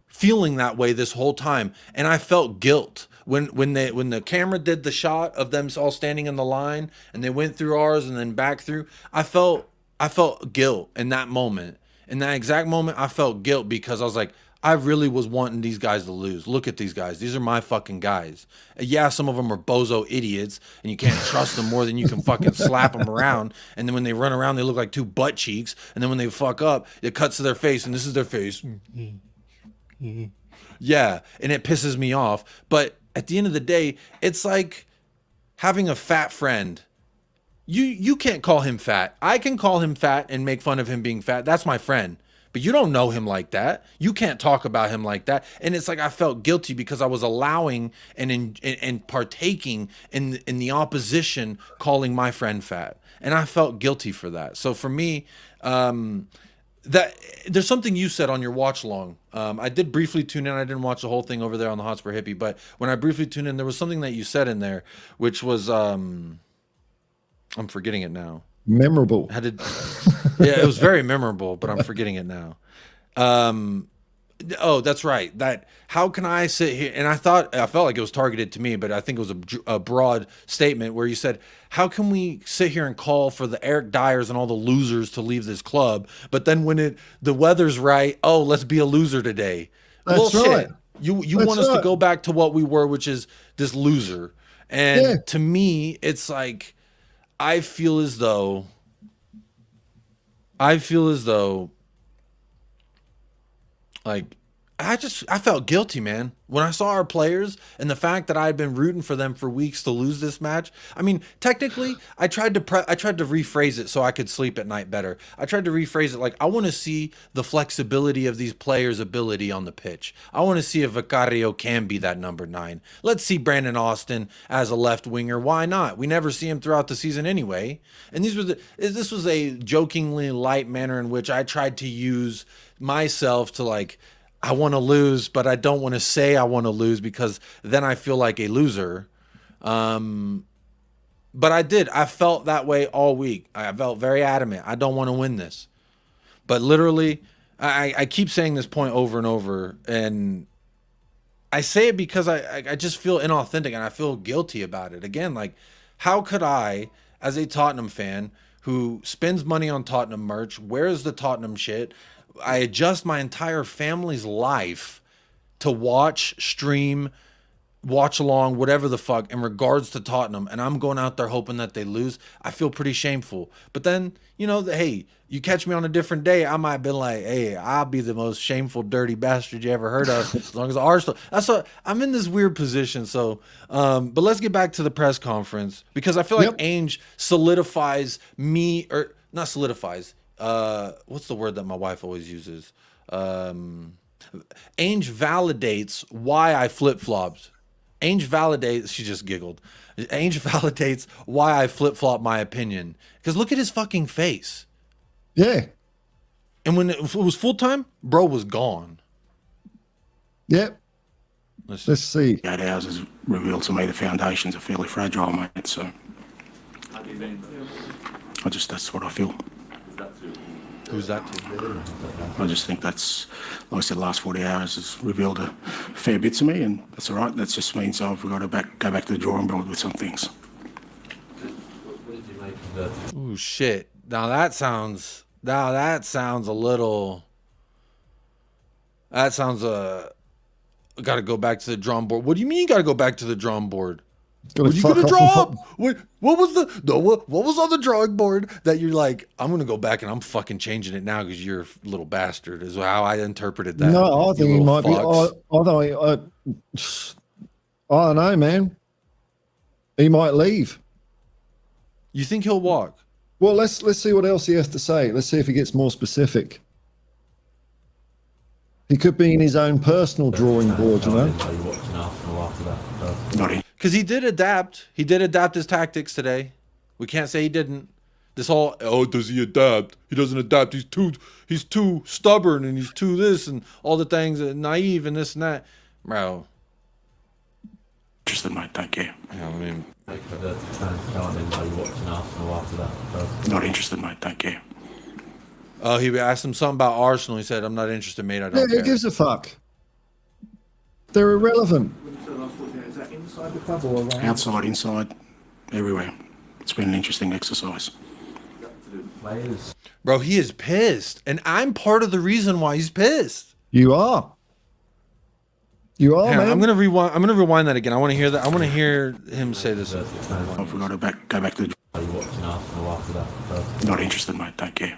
feeling that way this whole time. And I felt guilt when the camera did the shot of them all standing in the line and they went through ours and then back through. I felt guilt in that moment. In that exact moment, I felt guilt because I was like, I really was wanting these guys to lose. Look at these guys. These are my fucking guys. Yeah, some of them are bozo idiots, and you can't trust them more than you can fucking slap them around. And then when they run around, they look like two butt cheeks. And then when they fuck up, it cuts to their face, and this is their face. Yeah, and it pisses me off. But at the end of the day, it's like having a fat friend. You can't call him fat. I can call him fat and make fun of him being fat. That's my friend. But you don't know him like that. You can't talk about him like that. And it's like I felt guilty because I was allowing and partaking in the opposition calling my friend fat. And I felt guilty for that. So for me, that there's something you said on your watch long. I did briefly tune in. I didn't watch the whole thing over there on the Hotspur Hippie. But when I briefly tuned in, there was something that you said in there, which was, I'm forgetting it now. Memorable. Yeah, it was very memorable, but I'm forgetting it now. Oh, that's right. That how can I sit here? And I felt like it was targeted to me, but I think it was a broad statement where you said, how can we sit here and call for the Eric Dyers and all the losers to leave this club, but then when the weather's right, oh, let's be a loser today. That's Bullshit. right. You That's want us to right. go back to what we were, which is this loser. And Yeah. to me, it's like I feel as though like I felt guilty, man, when I saw our players and the fact that I had been rooting for them for weeks to lose this match. I mean, technically, I tried to rephrase it so I could sleep at night better. I tried to rephrase it like I want to see the flexibility of these players' ability on the pitch. I want to see if Vicario can be that number 9. Let's see Brandon Austin as a left winger. Why not? We never see him throughout the season anyway. And this was a jokingly light manner in which I tried to use myself to like, I want to lose, but I don't want to say I want to lose because then I feel like a loser. But I did. I felt that way all week. I felt very adamant. I don't want to win this. But literally, I keep saying this point over and over, and I say it because I just feel inauthentic and I feel guilty about it. Again, like, how could I, as a Tottenham fan who spends money on Tottenham merch, wears the Tottenham shit, I adjust my entire family's life to watch, stream, watch along, whatever the fuck, in regards to Tottenham, and I'm going out there hoping that they lose. I feel pretty shameful. But then, you know, hey, you catch me on a different day, I might have been like, hey, I'll be the most shameful, dirty bastard you ever heard of, as long as Arsenal. That's what I'm in this weird position. So, but let's get back to the press conference, because I feel like Ange solidifies me, or not solidifies. What's the word that my wife always uses? Ange validates why I flip-flopped. Ange validates, she just giggled. Ange validates why I flip-flopped my opinion. Because look at his fucking face. Yeah. And when it was full-time, bro was gone. Yep. Let's see. 8 hours has revealed to me the foundations are fairly fragile, mate, so that's what I feel. Who's that to? I just think that's, like I said, the last 40 hours has revealed a fair bit to me, and that's all right. That just means I've got to go back to the drawing board with some things. Ooh, shit. Now that sounds a little. That sounds got to go back to the drawing board. What do you mean you got to go back to the drawing board? What are you gonna draw up? What was on the drawing board that you're like, I'm gonna go back and I'm fucking changing it now because you're a little bastard, is how I interpreted that. No, I think he might be. I don't know, man. He might leave. You think he'll walk? Well, let's see what else he has to say. Let's see if he gets more specific. He could be in his own personal drawing board, you know. Because he did adapt. He did adapt his tactics today. We can't say he didn't. This whole, oh, does he adapt? He doesn't adapt. He's too stubborn and he's too this and all the things, naive and this and that. Bro. Interested, mate. Don't care. Yeah, I mean, not interested, mate. Don't care. Oh, he asked him something about Arsenal. He said, I'm not interested, mate. I don't care. Who gives a fuck? They're irrelevant. Is that inside the club or around? Outside, inside, everywhere. It's been an interesting exercise. Bro, he is pissed. And I'm part of the reason why he's pissed. You are. You are, man. I'm gonna rewind that again. I want to hear that. I want to hear him say this. I've got to go back to the... Not interested, mate. Don't care.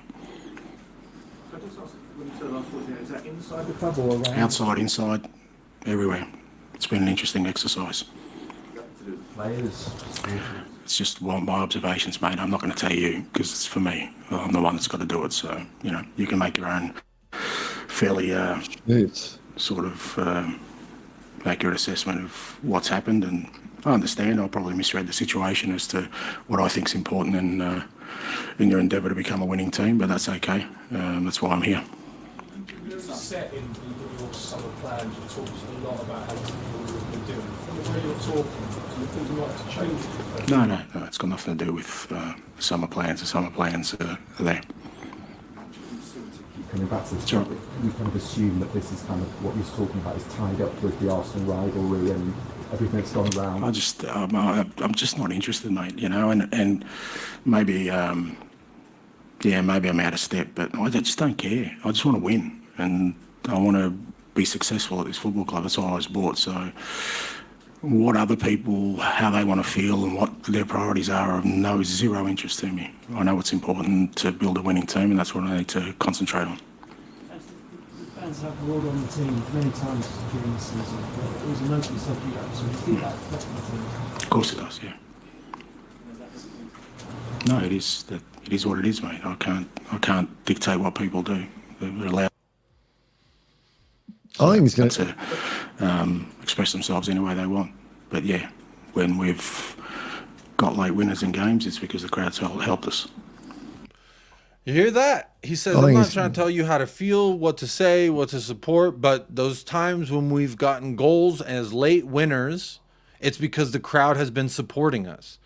Is that inside the club or around? Outside, inside, everywhere. It's been an interesting exercise. It's just my observations, mate. I'm not going to tell you because it's for me. I'm the one that's got to do it. So, you know, you can make your own fairly sort of accurate assessment of what's happened. And I understand I probably misread the situation as to what I think is important in your endeavour to become a winning team, but that's okay. That's why I'm here. Set in your summer plans, you talked a lot about how you've been doing. From the way you're talking, do you think you might have to change it? No, it's got nothing to do with summer plans. The summer plans are there. coming back to this Sure. topic, we kind of assume that this is kind of what you're talking about is tied up with the Arsenal rivalry and everything that's gone around. I'm just not interested, mate. You know, and maybe maybe I'm out of step, but I just don't care. I just want to win, and I want to be successful at this football club. That's all I was bought. So, what other people, how they want to feel, and what their priorities are, of zero interest to me. I know it's important to build a winning team, and that's what I need to concentrate on. Fans have rolled on the team many times during the season, but it was a notable subject, so you see that affecting the team. Of course it does, yeah. No, it is what it is, mate. I can't dictate what people do. They're allowed I think he's going to express themselves any way they want. But yeah, when we've got late winners in games, it's because the crowd's helped us. You hear that? He says, I'm not trying to tell you how to feel, what to say, what to support, but those times when we've gotten goals as late winners, it's because the crowd has been supporting us.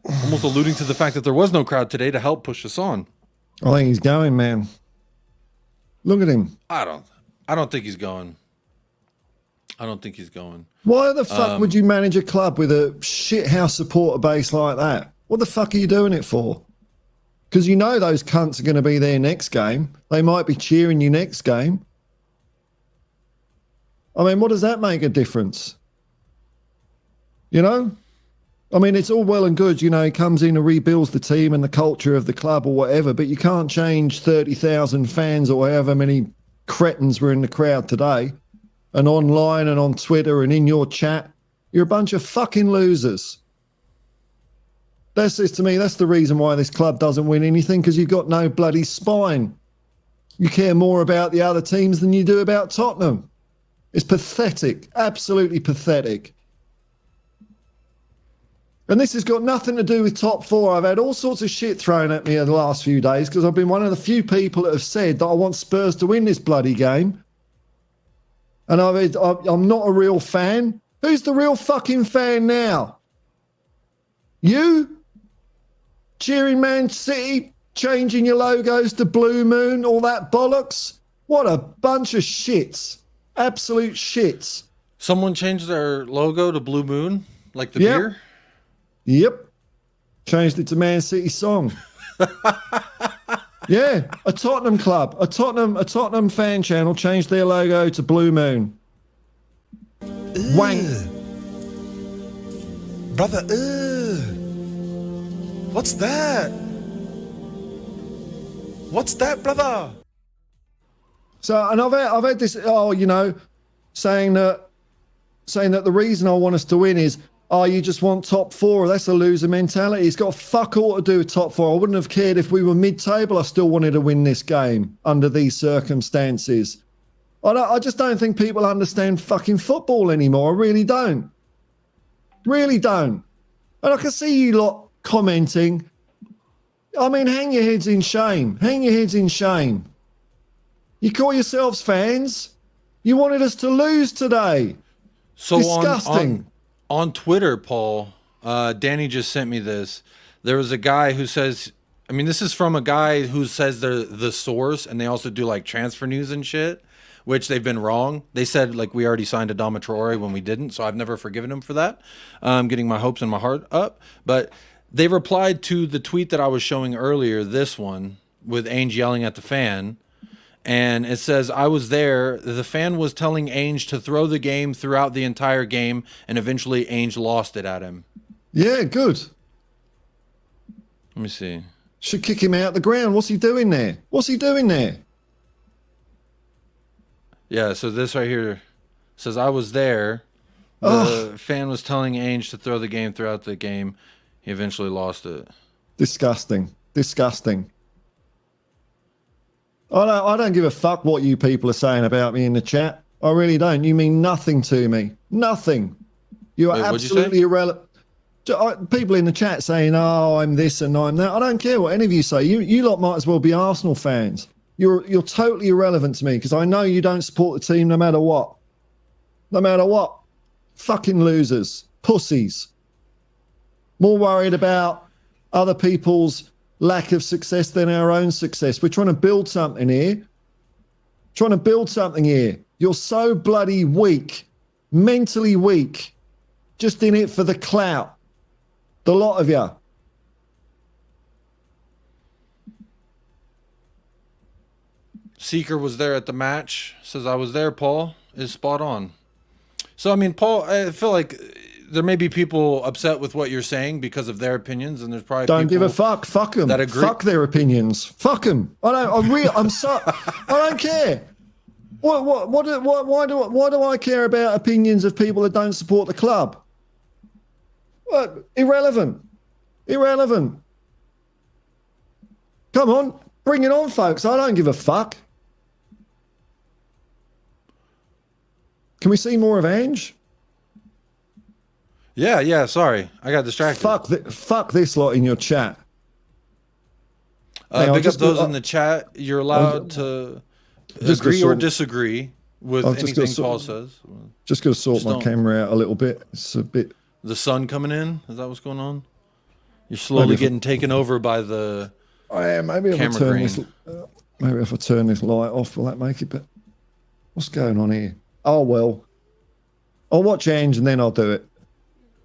Almost alluding to the fact that there was no crowd today to help push us on. I think he's going, man. Look at him. I don't think he's going. I don't think he's going. Why the fuck would you manage a club with a shithouse supporter base like that? What the fuck are you doing it for? Because you know those cunts are going to be there next game. They might be cheering you next game. I mean, what does that make a difference? You know? I mean, it's all well and good, you know, he comes in and rebuilds the team and the culture of the club or whatever, but you can't change 30,000 fans or however many cretins were in the crowd today, and online and on Twitter and in your chat. You're a bunch of fucking losers. That says to me, that's the reason why this club doesn't win anything, because you've got no bloody spine. You care more about the other teams than you do about Tottenham. It's pathetic, absolutely pathetic. And this has got nothing to do with top four. I've had all sorts of shit thrown at me in the last few days because I've been one of the few people that have said that I want Spurs to win this bloody game. And I'm not a real fan. Who's the real fucking fan now? You? Cheering Man City, changing your logos to Blue Moon, all that bollocks? What a bunch of shits. Absolute shits. Someone changed their logo to Blue Moon, like the beer? Yep. Changed it to Man City song. Yeah, a Tottenham club, a Tottenham fan channel changed their logo to Blue Moon. Wank. Brother, what's that? What's that, brother? So, and I've had this, saying that the reason I want us to win is, you just want top four. That's a loser mentality. It's got fuck all to do with top four. I wouldn't have cared if we were mid-table. I still wanted to win this game under these circumstances. I just don't think people understand fucking football anymore. I really don't. Really don't. And I can see you lot commenting. I mean, hang your heads in shame. Hang your heads in shame. You call yourselves fans? You wanted us to lose today. So disgusting. On Twitter, Paul, Danny just sent me this. There was a guy who says, I mean, this is from a guy who says they're the source, and they also do like transfer news and shit, which they've been wrong. They said like we already signed Adama Traore when we didn't, so I've never forgiven him for that. Getting my hopes and my heart up. But they replied to the tweet that I was showing earlier, this one, with Ange yelling at the fan. And it says, I was there. The fan was telling Ange to throw the game throughout the entire game, and eventually Ange lost it at him. Yeah, good. Let me see. Should kick him out the ground. What's he doing there? Yeah, so this right here says, I was there. The fan was telling Ange to throw the game throughout the game. He eventually lost it. Disgusting. I don't give a fuck what you people are saying about me in the chat. I really don't. You mean nothing to me. Nothing. You are absolutely irrelevant. People in the chat saying, I'm this and I'm that. I don't care what any of you say. You lot might as well be Arsenal fans. You're totally irrelevant to me because I know you don't support the team no matter what. No matter what. Fucking losers. Pussies. More worried about other people's lack of success than our own success. We're trying to build something here. trying to build something here. You're so bloody weak, mentally weak, just in it for the clout. The lot of you. Seeker was there at the match. Says I was there. Paul is spot on. So I mean, Paul, I feel like there may be people upset with what you're saying because of their opinions, and there's probably don't give people a fuck. Fuck them. that agree. Fuck their opinions. Fuck them. I'm so. I don't care. Why do I care about opinions of people that don't support the club? What? Irrelevant. Come on, bring it on, folks. I don't give a fuck. Can we see more of Ange? Yeah. Sorry, I got distracted. Fuck this lot in your chat. Big up those in the chat. You're allowed to agree or disagree with anything Paul says. Just going to sort my camera out a little bit. It's a bit. The sun coming in? Is that what's going on? You're slowly getting taken over by the. I am. Maybe if I turn this light off, will that make it? But what's going on here? Oh well. I'll watch Ange and then I'll do it.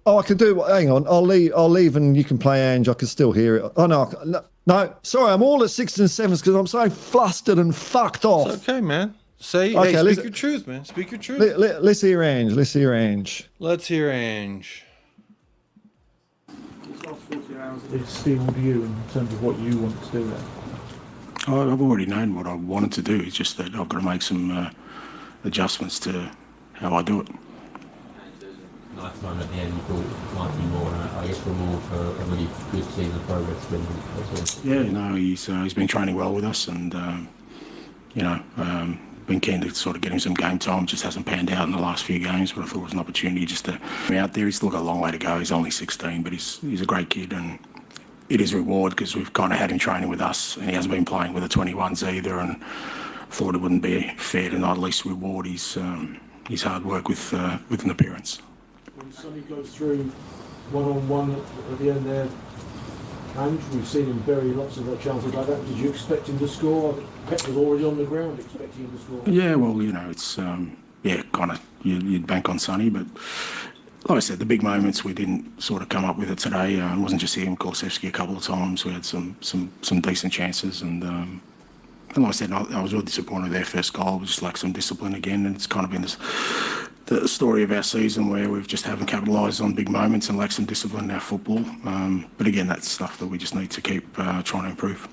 Oh, I can do. Hang on. I'll leave, and you can play Ange. I can still hear it. Oh no. Sorry, I'm all at 6s and 7s because I'm so flustered and fucked off. It's okay, man. Speak your truth, man. Speak your truth. Let's hear Ange. Let's hear Ange. It steeled you in terms of what you want to do there. I've already known what I wanted to do. It's just that I've got to make some adjustments to how I do it. Nice moment at the end. You thought it might be more, I guess, reward for a really good season of progress. Yeah, he's been training well with us, and been keen to sort of get him some game time. Just hasn't panned out in the last few games, but I thought it was an opportunity just to be out there. He's still got a long way to go. He's only 16, but he's a great kid, and it is reward because we've kind of had him training with us, and he hasn't been playing with the 21s either. And I thought it wouldn't be fair to not at least reward his hard work with an appearance. When Sonny goes through one-on-one at the end there, Ange, we've seen him bury lots of chances like that. Did you expect him to score? Pep was already on the ground expecting him to score. Yeah, well, it's kind of you'd bank on Sonny, but like I said, the big moments we didn't sort of come up with it today. It wasn't just him, Korsevsky a couple of times. We had some decent chances, and like I said, I was really disappointed with their first goal. We just lacked some discipline again, and it's kind of been the story of our season where we've just haven't capitalised on big moments and lacked some discipline in our football. But again, that's stuff that we just need to keep trying to improve.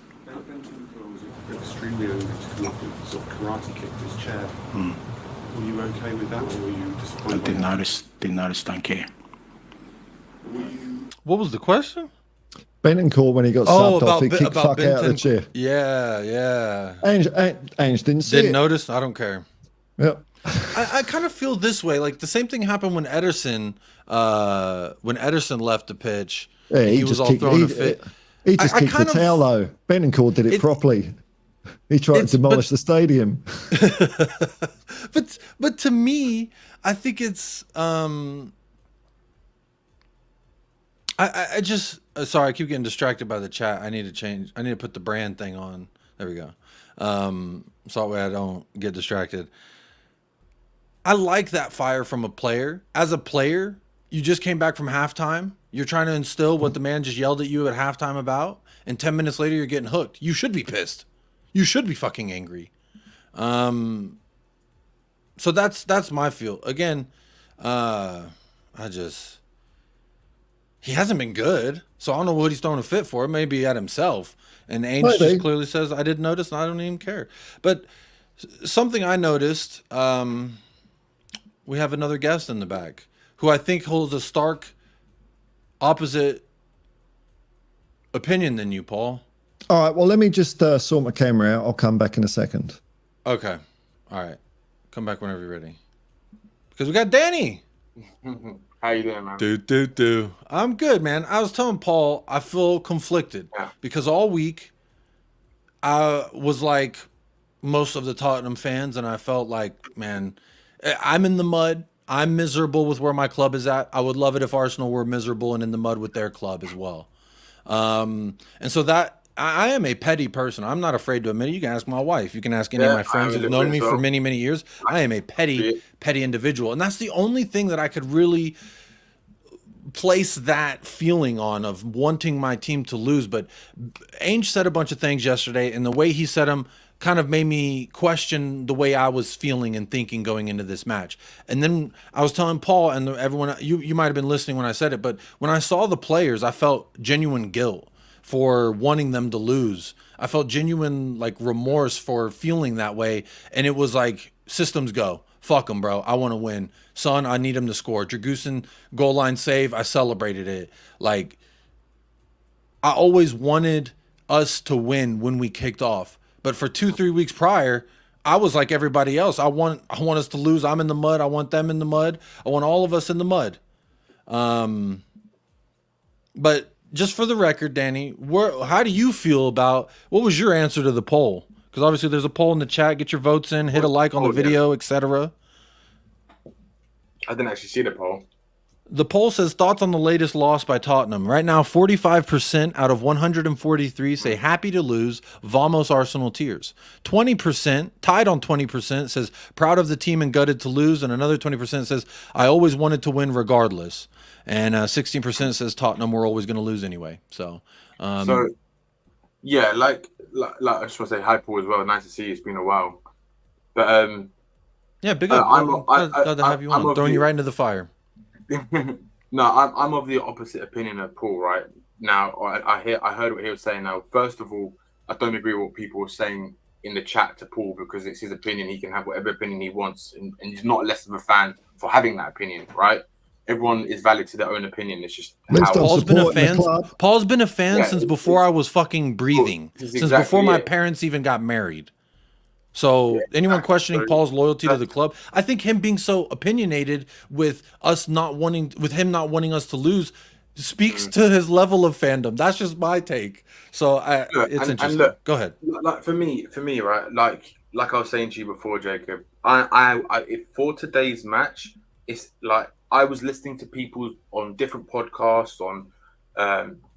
Extremely early to come up and sort of karate kicked his chair. Were you okay with that, or were you disappointed? I didn't notice, don't care. What was the question? Bentancur, when he got subbed off, he kicked fuck out of the chair. Yeah. Ange didn't see Didn't notice? I don't care. Yep. I kind of feel this way. Like the same thing happened when Ederson left the pitch. Yeah, he was all throwing a fit. He just kicked the towel though. Bentancur did it properly. He tried to demolish the stadium. but to me, I think it's I just sorry, I keep getting distracted by the chat. I need to change. I need to put the brand thing on. There we go. So that way I don't get distracted. I like that fire from a player. As a player, you just came back from halftime. You're trying to instill what the man just yelled at you at halftime about, and 10 minutes later you're getting hooked. You should be pissed. You should be fucking angry. So that's my feel. Again, he hasn't been good, so I don't know what he's throwing a fit for. Maybe at himself. And Ange just clearly says, I didn't notice, and I don't even care. But something I noticed, we have another guest in the back who I think holds a stark opposite opinion than you, Paul. All right, well, let me just sort my camera out. I'll come back in a second. Okay. All right. Come back whenever you're ready. Because we got Danny. How you doing, man? Do. I'm good, man. I was telling Paul I feel conflicted because all week I was like most of the Tottenham fans, and I felt like, man, I'm in the mud. I'm miserable with where my club is at. I would love it if Arsenal were miserable and in the mud with their club as well. And so that I am a petty person. I'm not afraid to admit it. You can ask my wife. You can ask any of my friends who've known me for many, many years. I am a petty individual. And that's the only thing that I could really place that feeling on, of wanting my team to lose. But Ange said a bunch of things yesterday, and the way he said them kind of made me question the way I was feeling and thinking going into this match. And then I was telling Paul and everyone, you might have been listening when I said it, but when I saw the players, I felt genuine guilt for wanting them to lose. I felt genuine like remorse for feeling that way. And it was like, systems go. Fuck them, bro. I want to win. Son, I need him to score. Dragusin goal line save. I celebrated it. Like, I always wanted us to win when we kicked off. But for 2-3 weeks prior, I was like everybody else. I want us to lose. I'm in the mud. I want them in the mud. I want all of us in the mud. But just for the record, Danny, how do you feel about, what was your answer to the poll? Because obviously there's a poll in the chat. Get your votes in. Hit a like on the video, etc. I didn't actually see the poll. The poll says thoughts on the latest loss by Tottenham. Right now, 45% out of 143 say happy to lose, vamos Arsenal tears. 20%, tied on 20%, says proud of the team and gutted to lose. And another 20% says I always wanted to win regardless. And 16% says Tottenham were always going to lose anyway. Yeah, like I just want to say hi, Paul, as well. Nice to see you. It's been a while. But yeah, big up. Glad to have you on. Throwing you right into the fire. No, I'm of the opposite opinion of Paul. Right now, I heard what he was saying. Now, first of all, I don't agree with what people were saying in the chat to Paul, because it's his opinion. He can have whatever opinion he wants, and he's not less of a fan for having that opinion. Right? Everyone is valid to their own opinion. It's just how Paul's been a fan since before I was fucking breathing, since before my parents even got married. So anyone questioning Paul's loyalty to the club, I think him being so opinionated with him not wanting us to lose speaks to his level of fandom. That's just my take. So it's interesting. And look, go ahead. Like for me, right? Like I was saying to you before, Jacob. If for today's match, it's like I was listening to people on different podcasts, on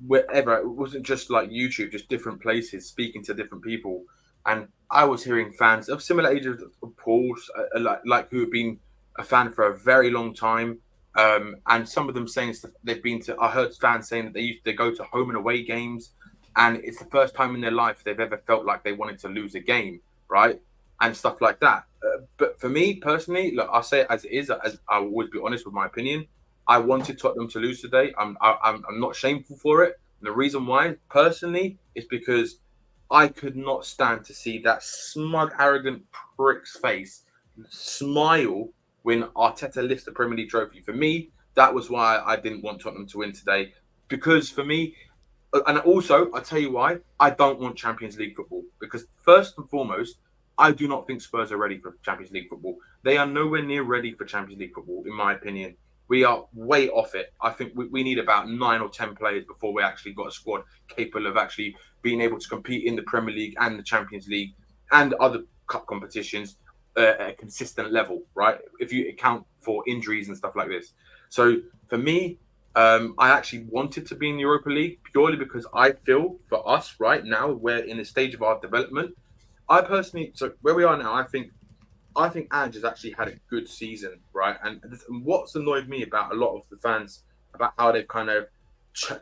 wherever. It wasn't just like YouTube, just different places, speaking to different people. And I was hearing fans of similar ages of Paul's, like who have been a fan for a very long time, and some of them saying they've been to. I heard fans saying that they go to home and away games, and it's the first time in their life they've ever felt like they wanted to lose a game, right? And stuff like that. But for me personally, look, I'll say it as it is. As I will always be honest with my opinion. I wanted Tottenham to lose today. I'm not shameful for it. And the reason why, personally, is because I could not stand to see that smug, arrogant prick's face smile when Arteta lifts the Premier League trophy. For me, that was why I didn't want Tottenham to win today. Because for me, and also, I'll tell you why, I don't want Champions League football. Because first and foremost, I do not think Spurs are ready for Champions League football. They are nowhere near ready for Champions League football, in my opinion. We are way off it. I think we need about 9 or 10 players before we actually got a squad capable of actually being able to compete in the Premier League and the Champions League and other cup competitions at a consistent level, right? If you account for injuries and stuff like this. So for me, I actually wanted to be in the Europa League purely because I feel for us right now, we're in a stage of our development. I personally, so where we are now, I think Ange has actually had a good season, right? And what's annoyed me about a lot of the fans about how they've kind of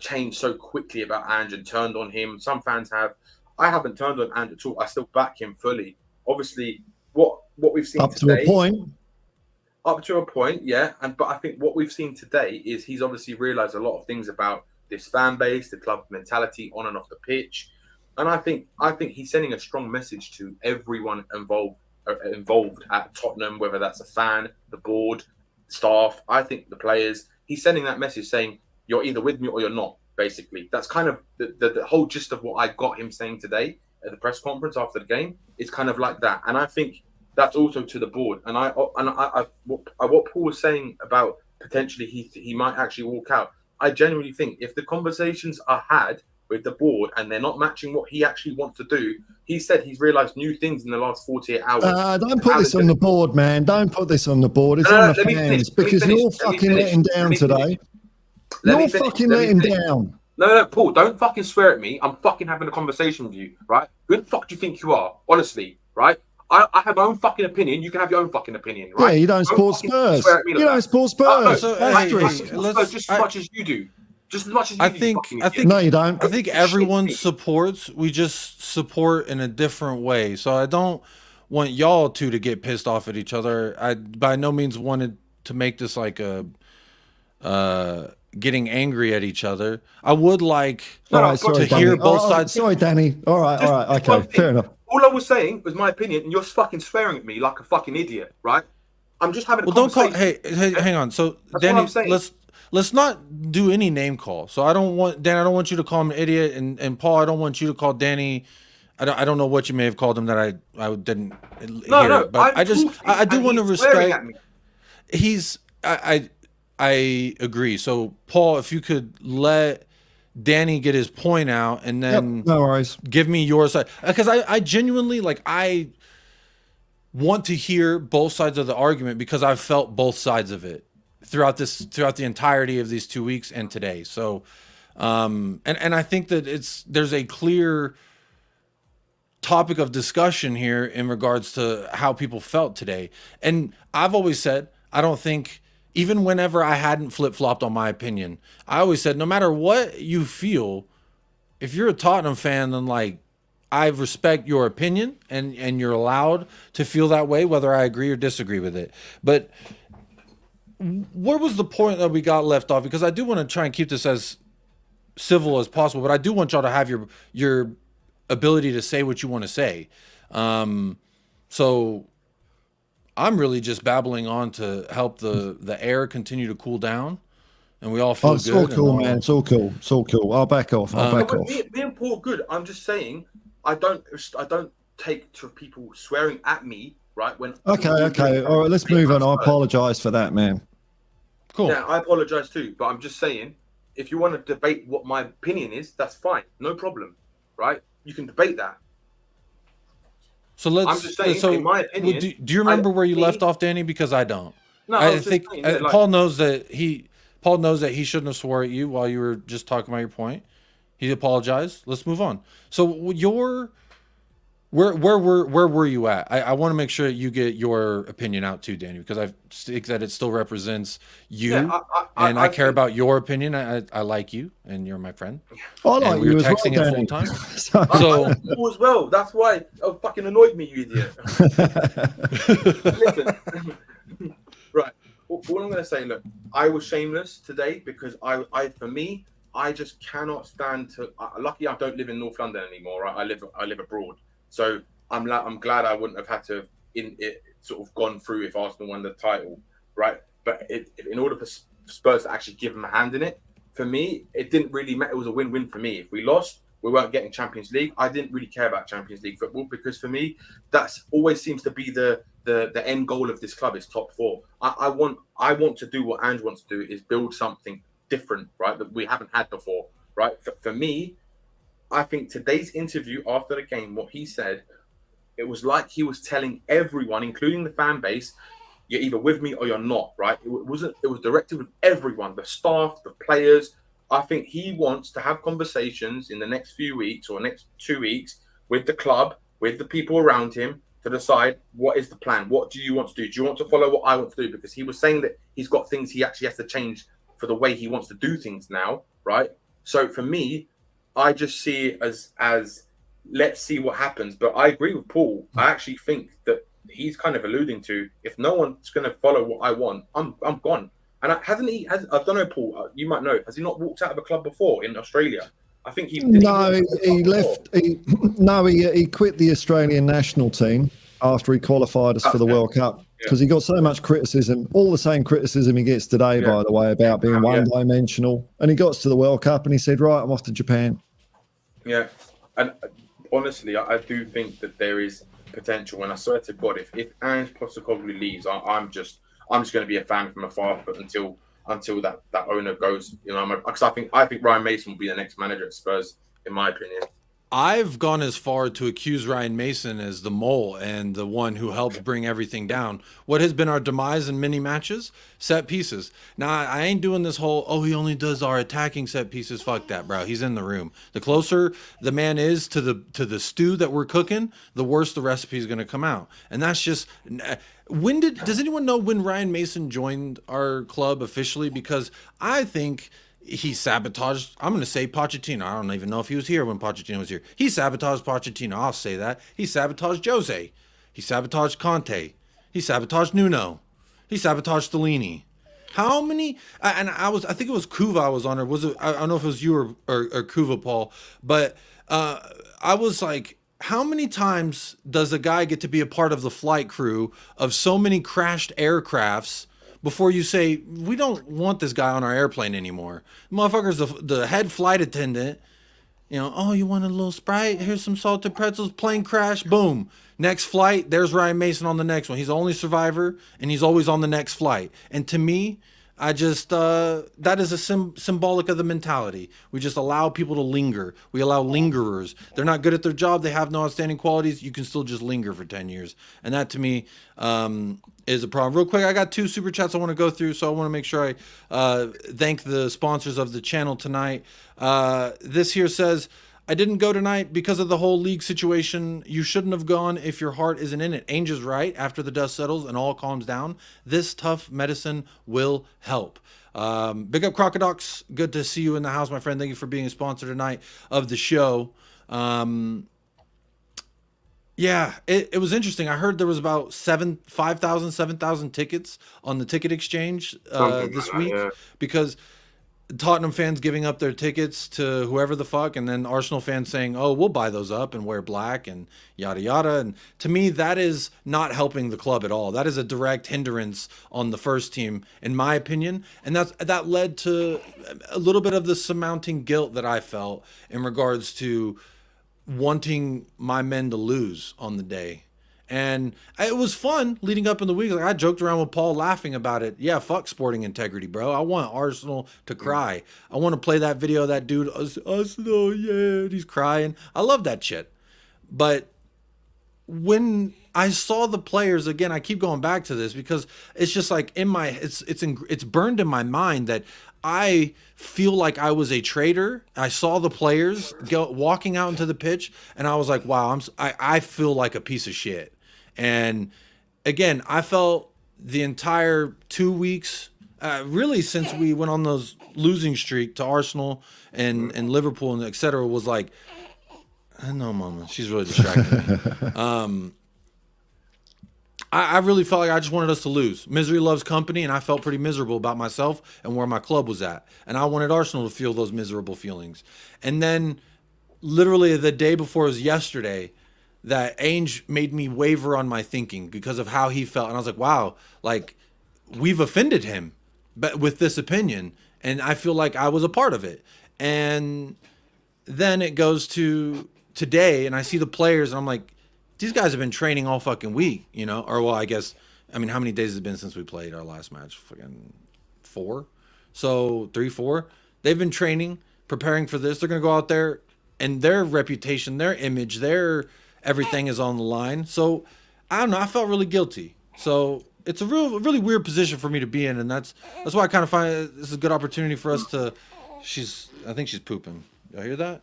changed so quickly about Ange and turned on him. Some fans have. I haven't turned on Ange at all. I still back him fully. Obviously, what we've seen today, up to a point, yeah. But I think what we've seen today is he's obviously realised a lot of things about this fan base, the club mentality on and off the pitch, and I think he's sending a strong message to everyone involved at Tottenham, whether that's a fan, the board, staff, I think the players. He's sending that message saying, you're either with me or you're not, basically. That's kind of the whole gist of what I got him saying today at the press conference after the game. It's kind of like that. And I think that's also to the board. And what Paul was saying about potentially he might actually walk out, I genuinely think if the conversations are had with the board and they're not matching what he actually wants to do, he said he's realised new things in the last 48 hours. Don't put this on the board, man. Don't put this on the board. It's on the fans because you're fucking letting down today. You're fucking letting down. No, Paul, don't fucking swear at me. I'm fucking having a conversation with you, right? Who the fuck do you think you are? Honestly, right? I have my own fucking opinion. You can have your own fucking opinion, right? Yeah, you don't support Spurs. You don't support Spurs. No, That's I true. support Spurs just as much as you do. Just as much as you do. I think no, you don't. I think everyone supports. We just support in a different way. So I don't want y'all two to get pissed off at each other. I by no means wanted to make this like a getting angry at each other. I would like to hear both sides. Sorry, Danny. All right. Okay, fair enough. All I was saying was my opinion, and you're fucking swearing at me like a fucking idiot, right? I'm just having a conversation. Don't call. Hey, hang on. So, Danny, let's not do any name call. So I don't want you to call him an idiot, and Paul, I don't want you to call Danny. I don't know what you may have called him that I didn't hear. But I do want to respect. I agree. So Paul, if you could let Danny get his point out, and then no worries, give me your side, because I genuinely I want to hear both sides of the argument, because I've felt both sides of it throughout the entirety of these 2 weeks and today. So and I think that there's a clear topic of discussion here in regards to how people felt today. And I've always said, I don't think, even whenever I hadn't flip-flopped on my opinion, I always said, no matter what you feel, if you're a Tottenham fan, then I respect your opinion, and you're allowed to feel that way, whether I agree or disagree with it. But where was the point that we got left off? Because I do want to try and keep this as civil as possible, but I do want y'all to have your ability to say what you want to say. So I'm really just babbling on to help the air continue to cool down, and we all feel good. It's all cool, man. It's all cool. It's all cool. I'll back off. Me and Paul, good. I'm just saying, I don't take to people swearing at me, right? When okay. All right, let's move on. I apologize for that, man. Cool. Yeah, I apologize too, but I'm just saying, if you want to debate what my opinion is, that's fine, no problem, right? You can debate that. So let's. I'm just saying, in my opinion. Do you remember where you left off, Danny? Because I don't. No, I think Paul knows that he shouldn't have swore at you while you were just talking about your point. He apologized. Let's move on. So where were you at? I want to make sure you get your opinion out too, Danny, because I think that it still represents you, and I care about your opinion. I like you, and you're my friend. I like we you were as well, texting Danny. it full time. So as well. That's why it fucking annoyed me, you idiot. Listen, right. All I'm going to say, look, I was shameless today because for me, I just cannot stand to. Lucky I don't live in North London anymore. Right? I live abroad. So I'm glad I wouldn't have had to sort of gone through if Arsenal won the title, right? But in order for Spurs to actually give them a hand in it, for me, it didn't really matter. It was a win-win for me. If we lost, we weren't getting Champions League. I didn't really care about Champions League football because for me, that's always seems to be the end goal of this club is top four. I want to do what Ange wants to do, is build something different, right? That we haven't had before, right? For me, I think today's interview after the game, what he said, it was like he was telling everyone, including the fan base, you're either with me or you're not, right? It was directed with everyone, the staff, the players. I think he wants to have conversations in the next few weeks or next 2 weeks with the club, with the people around him, to decide what is the plan. What do you want to do? Do you want to follow what I want to do? Because he was saying that he's got things he actually has to change for the way he wants to do things now, right? So for me, I just see it as let's see what happens. But I agree with Paul. I actually think that he's kind of alluding to, if no one's going to follow what I want, I'm gone. And I don't know, Paul, you might know, has he not walked out of a club before in Australia? I think he left. He quit the Australian national team after he qualified us for the World Cup, because he got so much criticism, all the same criticism he gets today, by the way, about being one-dimensional. And he got to the World Cup and he said, right, I'm off to Japan. Yeah. And honestly, I do think that there is potential. And I swear to God, if Ange Postecoglou leaves, I'm just going to be a fan from afar, but until that owner goes, because I think Ryan Mason will be the next manager at Spurs, in my opinion. I've gone as far to accuse Ryan Mason as the mole and the one who helped bring everything down. What has been our demise in many matches? Set pieces. Now, I ain't doing this whole, oh, he only does our attacking set pieces. Fuck that, bro. He's in the room. The closer the man is to the stew that we're cooking, the worse the recipe is going to come out. And that's just... does anyone know when Ryan Mason joined our club officially? Because I think... he sabotaged, I'm going to say Pochettino. I don't even know if he was here when Pochettino was here. He sabotaged Pochettino. I'll say that. He sabotaged Jose. He sabotaged Conte. He sabotaged Nuno. He sabotaged Stellini. How many, and I think it was Kuva I was on, or was it, I don't know if it was you or Kuva, Paul, but I was like, how many times does a guy get to be a part of the flight crew of so many crashed aircrafts before you say, we don't want this guy on our airplane anymore? Motherfucker's the head flight attendant. You know, oh, you want a little Sprite? Here's some salted pretzels. Plane crash. Boom. Next flight, there's Ryan Mason on the next one. He's the only survivor, and he's always on the next flight. And to me, I just, that is a symbolic of the mentality. We just allow people to linger. We allow lingerers. They're not good at their job. They have no outstanding qualities. You can still just linger for 10 years. And that to me is a problem. Real quick, I got 2 super chats I want to go through. So I want to make sure I thank the sponsors of the channel tonight. This here says, I didn't go tonight because of the whole league situation. You shouldn't have gone if your heart isn't in it. Ange is right. After the dust settles and all calms down, this tough medicine will help. Big up Crocodox. Good to see you in the house, my friend. Thank you for being a sponsor tonight of the show. Yeah, it was interesting. I heard there was about 5,000, 7,000 tickets on the ticket exchange this week, because Tottenham fans giving up their tickets to whoever the fuck, and then Arsenal fans saying, oh, we'll buy those up and wear black and yada yada. And to me, that is not helping the club at all. That is a direct hindrance on the first team, in my opinion. And that led to a little bit of the surmounting guilt that I felt in regards to wanting my men to lose on the day. And it was fun leading up in the week. Like, I joked around with Paul laughing about it. Yeah, fuck sporting integrity, bro. I want Arsenal to cry. I want to play that video of that dude, Arsenal, yeah, he's crying. I love that shit. But when I saw the players, again, I keep going back to this because it's just like it's burned in my mind that I feel like I was a traitor. I saw the players walking out into the pitch, and I was like, wow, I feel like a piece of shit. And again, I felt the entire 2 weeks, really since we went on those losing streak to Arsenal and Liverpool and et cetera, was like, I know, Mama, she's really distracting me. I really felt like I just wanted us to lose. Misery loves company, and I felt pretty miserable about myself and where my club was at. And I wanted Arsenal to feel those miserable feelings. And then literally the day before, it was yesterday, that Ange made me waver on my thinking because of how he felt. And I was like, wow, like, we've offended him but with this opinion. And I feel like I was a part of it. And then it goes to today, and I see the players, and I'm like, these guys have been training all fucking week, you know? Or, well, I mean, how many days has it been since we played our last match? Fucking 4? So 3, 4? They've been training, preparing for this. They're going to go out there, and their reputation, their image, their everything is on the line. So, I don't know. I felt really guilty. So, it's a really weird position for me to be in, and that's why I kind of find this is a good opportunity for us to... I think she's pooping. Y'all hear that?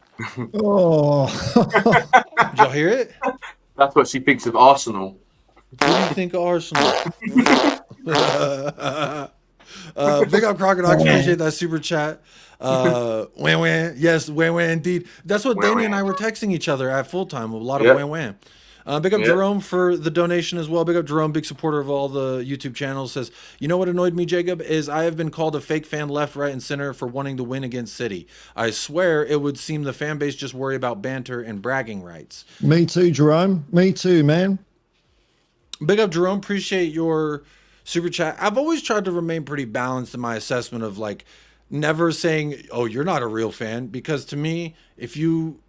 Oh. Did y'all hear it? That's what she thinks of Arsenal. What do you think of Arsenal? Big up Crocodile. Appreciate that super chat. Wham wham. Yes, wham wham indeed. That's what Danny and I were texting each other at full time. A lot of wham wham. Big up Jerome for the donation as well. Big up Jerome, big supporter of all the YouTube channels. Says, you know what annoyed me, Jacob, is I have been called a fake fan left, right, and center for wanting to win against City. I swear it would seem the fan base just worry about banter and bragging rights. Me too, Jerome. Me too, man. Big up Jerome. Appreciate your super chat. I've always tried to remain pretty balanced in my assessment of like never saying, oh, you're not a real fan, because to me, if you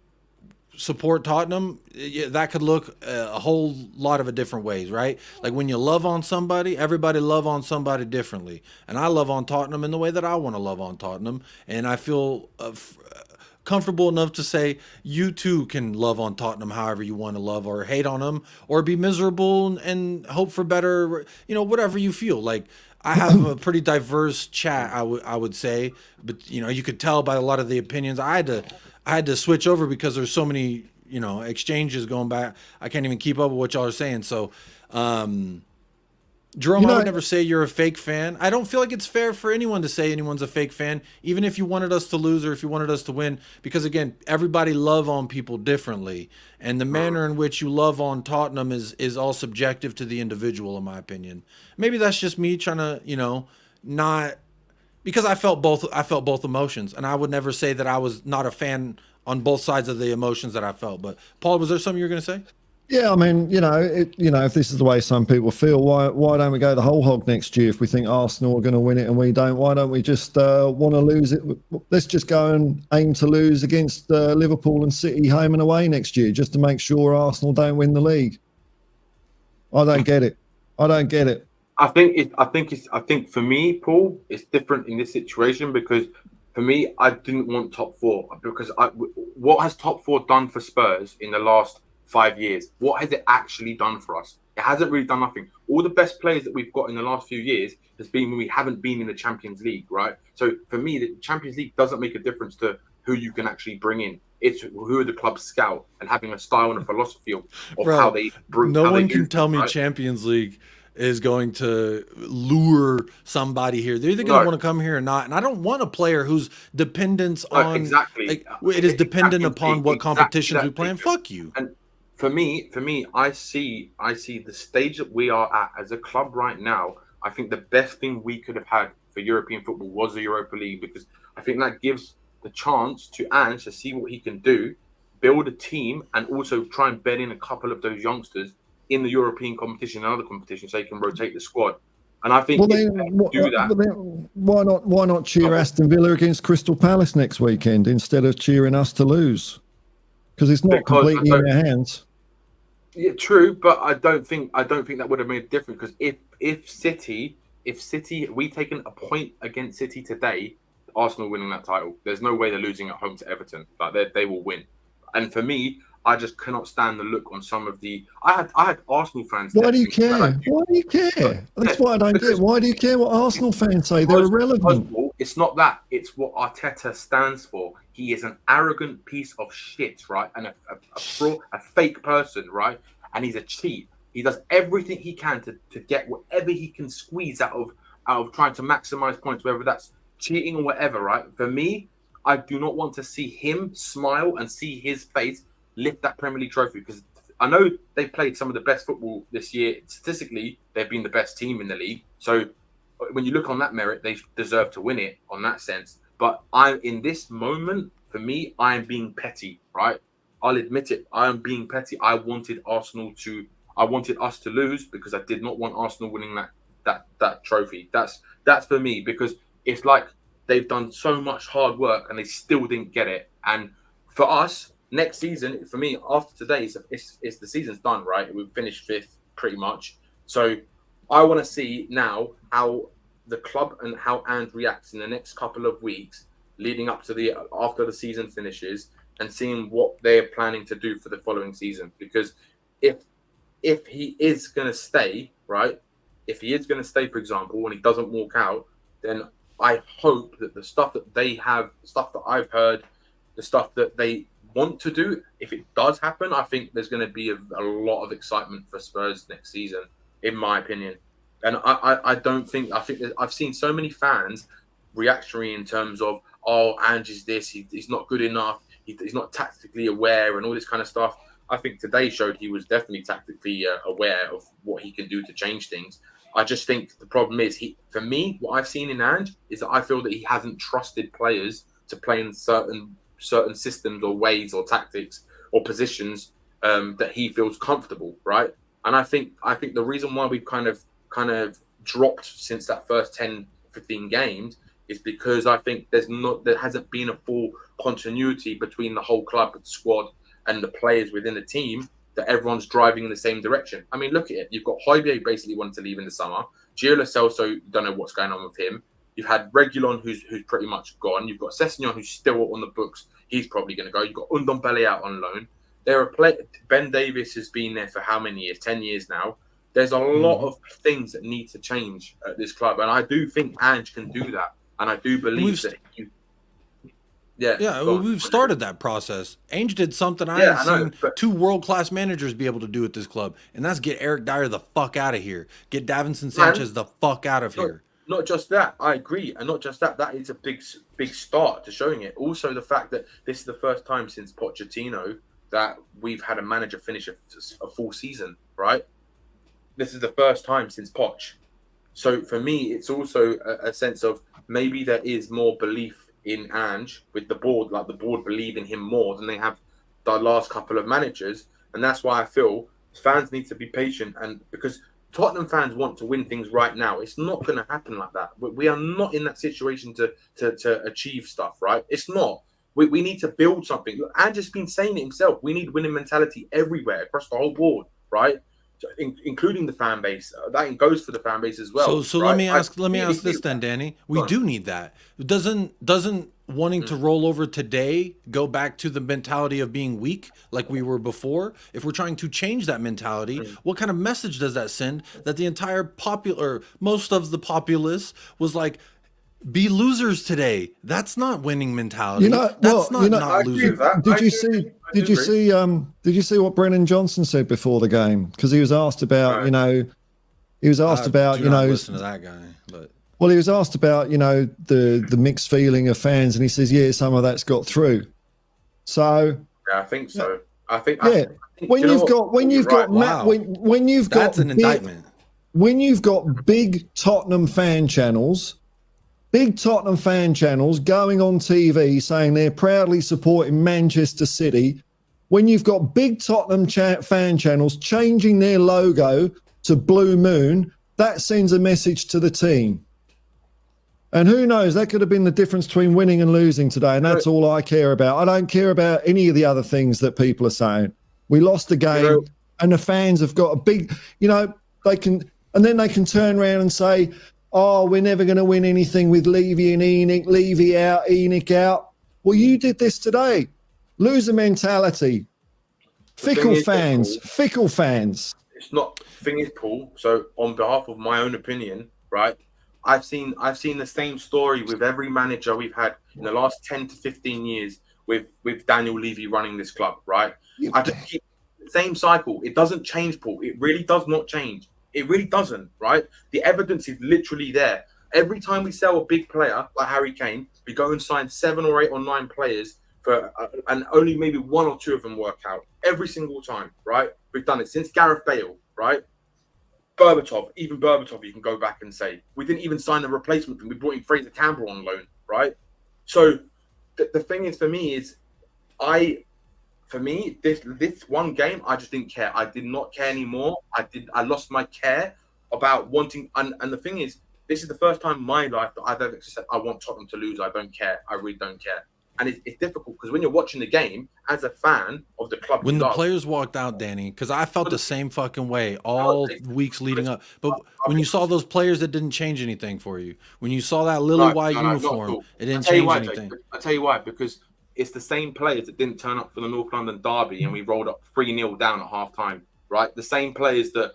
support Tottenham, that could look a whole lot of different ways, right? Like when you love on somebody, everybody love on somebody differently. And I love on Tottenham in the way that I want to love on Tottenham. And I feel comfortable enough to say you too can love on Tottenham however you want to love, or hate on them, or be miserable and hope for better, whatever you feel. Like, I have a pretty diverse chat, I would say, but you could tell by a lot of the opinions. I had to switch over because there's so many exchanges going back. I can't even keep up with what y'all are saying. So Jerome, I would never say you're a fake fan. I don't feel like it's fair for anyone to say anyone's a fake fan, even if you wanted us to lose or if you wanted us to win, because again, everybody love on people differently, and the manner in which you love on Tottenham is all subjective to the individual, in my opinion. Maybe that's just me trying to, not, because I felt both emotions, and I would never say that I was not a fan on both sides of the emotions that I felt. But Paul, was there something you were going to say? Yeah, I mean, if this is the way some people feel, why don't we go the whole hog next year? If we think Arsenal are going to win it and we don't, why don't we just want to lose it? Let's just go and aim to lose against Liverpool and City home and away next year, just to make sure Arsenal don't win the league. I don't get it. I think for me, Paul, it's different in this situation, because for me, I didn't want top four, because what has top four done for Spurs in the last 5 years? What has it actually done for us? It hasn't really done nothing. All the best players that we've got in the last few years has been when we haven't been in the Champions League, right? So for me, the Champions League doesn't make a difference to who you can actually bring in. It's who are the clubs scout and having a style and a philosophy of how they bring. No one can tell me Champions League is going to lure somebody here. They're either going to want to come here or not. And I don't want a player whose dependence on it is dependent upon what competitions we play in. Fuck you. And for me, I see the stage that we are at as a club right now. I think the best thing we could have had for European football was the Europa League, because I think that gives the chance to Ange to see what he can do, build a team, and also try and bed in a couple of those youngsters in the European competition and other competitions, so he can rotate the squad. And I think why not cheer Aston Villa against Crystal Palace next weekend instead of cheering us to lose? Because it's not completely in their hands. Yeah, true, but I don't think that would have made a difference, because if City we taken a point against City today, Arsenal winning that title, there's no way they're losing at home to Everton. Like they will win. And for me, I just cannot stand the look on some of the. I had Arsenal fans. Why do you care? Why do you care? That's what I don't get. Why do you care what Arsenal fans say? They're irrelevant. It's not that. It's what Arteta stands for. He is an arrogant piece of shit, right? And a fraud, a fake person, right? And he's a cheat. He does everything he can to get whatever he can squeeze out of trying to maximize points, whether that's cheating or whatever, right? For me, I do not want to see him smile and see his face lift that Premier League trophy, because I know they've played some of the best football this year. Statistically, they've been the best team in the league. So when you look on that merit, they deserve to win it on that sense. But in this moment, for me, I am being petty, right? I'll admit it. I am being petty. I wanted us to lose, because I did not want Arsenal winning that trophy. That's for me, because it's like they've done so much hard work and they still didn't get it. And for us, next season, for me, after today, it's the season's done, right? We've finished fifth pretty much. So I want to see now how the club and how Ange reacts in the next couple of weeks leading up to after the season finishes, and seeing what they're planning to do for the following season. Because if he is going to stay, right? If he is going to stay, for example, and he doesn't walk out, then I hope that the stuff that they have, the stuff that I've heard, the stuff that they want to do, if it does happen, I think there's going to be a lot of excitement for Spurs next season, in my opinion. And I think that I've seen so many fans reactionary in terms of, oh, Ange is this, he's not good enough, he's not tactically aware and all this kind of stuff. I think today showed he was definitely tactically aware of what he can do to change things. I just think the problem is, for me, what I've seen in Ange is that I feel that he hasn't trusted players to play in certain systems or ways or tactics or positions that he feels comfortable, right? And I think the reason why we've kind of dropped since that first 10, 15 games is because I think there hasn't been a full continuity between the whole club, the squad, and the players within the team, that everyone's driving in the same direction. I mean, look at it. You've got Højbjerg basically wanted to leave in the summer. Gio Lo Celso, don't know what's going on with him. You've had Reguilon, who's pretty much gone. You've got Sessegnon, who's still on the books. He's probably going to go. You've got Ndombele out on loan. Ben Davis has been there for how many years? 10 years now. There's a lot of things that need to change at this club, and I do think Ange can do that, and I do believe that. We've started that process. Ange did something I haven't seen two world-class managers be able to do at this club, and that's get Eric Dyer the fuck out of here. Get Davinson Sanchez the fuck out of here. Not just that, I agree, and not just that. That is a big start to showing it. Also, the fact that this is the first time since Pochettino that we've had a manager finish a full season, right? This is the first time since Poch. So for me, it's also a sense of maybe there is more belief in Ange with the board, like the board believe in him more than they have the last couple of managers. And that's why I feel fans need to be patient, and because Tottenham fans want to win things right now. It's not going to happen like that. We are not in that situation to achieve stuff, right? It's not. We need to build something. Ange has been saying it himself. We need winning mentality everywhere, across the whole board, right? Including the fan base. That goes for the fan base as well. So right? let me ask this then, Danny. We do need that. Doesn't wanting to roll over today go back to the mentality of being weak like we were before? If we're trying to change that mentality, what kind of message does that send that the entire most of the populace was like, be losers today? That's not winning mentality. That's not losing. Did you see what Brennan Johnson said before the game? Because he was asked about, listen to that guy, but he was asked about, the mixed feeling of fans, and he says, yeah, some of that's got through. So yeah, I think so. When you've got that's an indictment. When you've got big Tottenham fan channels going on TV saying they're proudly supporting Manchester City, when you've got big Tottenham fan channels changing their logo to Blue Moon, that sends a message to the team. And who knows, that could have been the difference between winning and losing today, and that's all I care about. I don't care about any of the other things that people are saying. We lost the game, and the fans have got a big, they can turn around and say, oh, we're never going to win anything with Levy and ENIC, Levy out, ENIC out. Well, you did this today. Loser mentality. Fickle fans. It's not. Thing is, Paul, so on behalf of my own opinion, right, I've seen the same story with every manager we've had in the last 10 to 15 years with Daniel Levy running this club, right? I just keep the same cycle. It doesn't change, Paul. It really does not change. It really doesn't, right? The evidence is literally there. Every time we sell a big player like Harry Kane, we go and sign 7 or 8 or 9 players and only maybe 1 or 2 of them work out every single time, right? We've done it since Gareth Bale, right? Berbatov, you can go back and say we didn't even sign a replacement. We brought in Fraser Campbell on loan, right? So the thing is, for me, this one game, I just didn't care. I did not care anymore. I lost my care about wanting. And the thing is, this is the first time in my life that I've ever said I want Tottenham to lose. I don't care. I really don't care. And it's difficult because when you're watching the game as a fan of the club, when the players walked out, Danny, because I felt the same fucking way all weeks leading up. But when you saw those players, it didn't change anything for you. When you saw that lily white uniform, it didn't change anything. I'll tell you why, because it's the same players that didn't turn up for the North London derby and we rolled up 3-0 down at half time, right? The same players that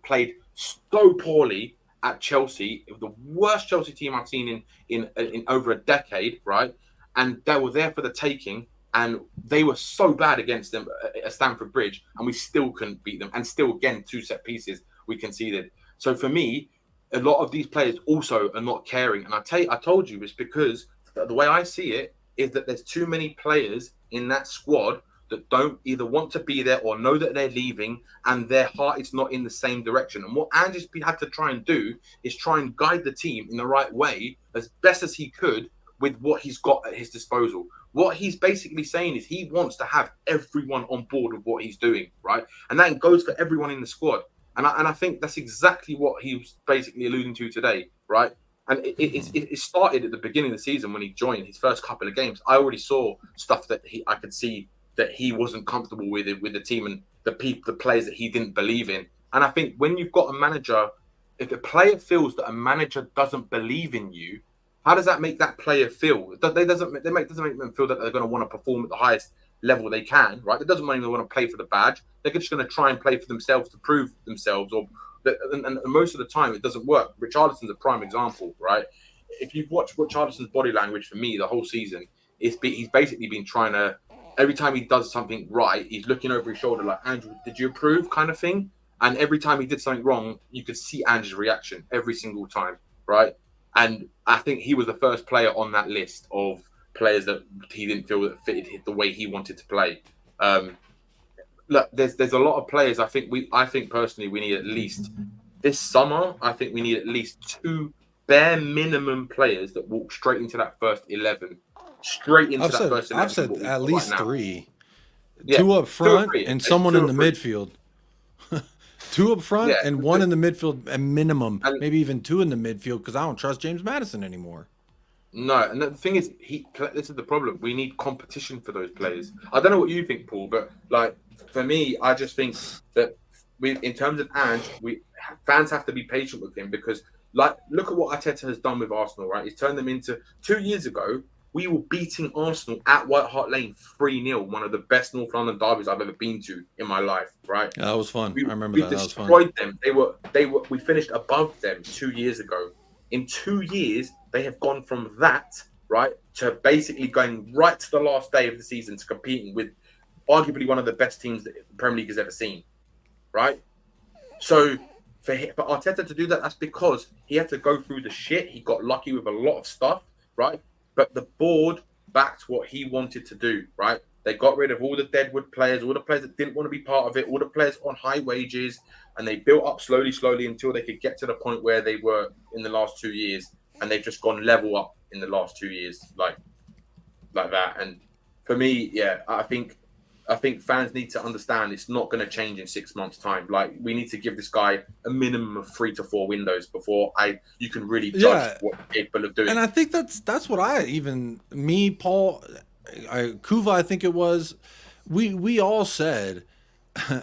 played so poorly at Chelsea, the worst Chelsea team I've seen in over a decade, right? And they were there for the taking, and they were so bad against them at Stamford Bridge, and we still couldn't beat them. And still, again, 2 set pieces we conceded. So for me, a lot of these players also are not caring. And I told you, it's because the way I see it is that there's too many players in that squad that don't either want to be there or know that they're leaving, and their heart is not in the same direction. And what Ange's had to try and do is try and guide the team in the right way as best as he could with what he's got at his disposal. What he's basically saying is he wants to have everyone on board with what he's doing, right? And that goes for everyone in the squad. And I think that's exactly what he was basically alluding to today, right? And it started at the beginning of the season when he joined his first couple of games. I already saw stuff that I could see that he wasn't comfortable with the team and the players that he didn't believe in. And I think when you've got a manager if a player feels that a manager doesn't believe in you, how does that make that player feel? It doesn't make them feel that they're going to want to perform at the highest level they can, right? It doesn't mean they want to play for the badge. They're just going to try and play for themselves to prove themselves, and most of the time it doesn't work. Richarlison's a prime example, right? If you've watched Richarlison's body language for me the whole season, he's basically been trying to, every time he does something right, he's looking over his shoulder like, Ange, did you approve, kind of thing? And every time he did something wrong, you could see Ange's reaction every single time, right? And I think he was the first player on that list of players that he didn't feel that fitted the way he wanted to play. Look, there's a lot of players. I think personally we need at least this summer. I think we need at least 2 bare minimum players that walk straight into that first 11, straight into that first 11. I've said at least right 3. Yeah, 2 up front and someone in the 3. midfield. 2 up front and 1 in the midfield at minimum, and maybe even 2 in the midfield, because I don't trust James Maddison anymore. No, and the thing is, this is the problem. We need competition for those players. I don't know what you think, Paul, but like for me, I just think that in terms of Ange, fans have to be patient with him, because like look at what Arteta has done with Arsenal, right? He's turned them into 2 years ago. We were beating Arsenal at White Hart Lane 3-0, one of the best North London derbies I've ever been to in my life, right? Yeah, that was fun. I remember that. We destroyed them. We finished above them 2 years ago. In 2 years, they have gone from that, right, to basically going right to the last day of the season to competing with arguably one of the best teams that the Premier League has ever seen, right? So for Arteta to do that, that's because he had to go through the shit. He got lucky with a lot of stuff, right? But the board backed what he wanted to do, right? They got rid of all the deadwood players, all the players that didn't want to be part of it, all the players on high wages, and they built up slowly until they could get to the point where they were in the last 2 years, and they've just gone level up in the last 2 years, like that. And for me, yeah, I think fans need to understand it's not going to change in 6 months' time. Like, we need to give this guy a minimum of 3 to 4 windows before you can really judge what he's capable of doing. And I think that's what Paul, Kuva, I think it was, we all said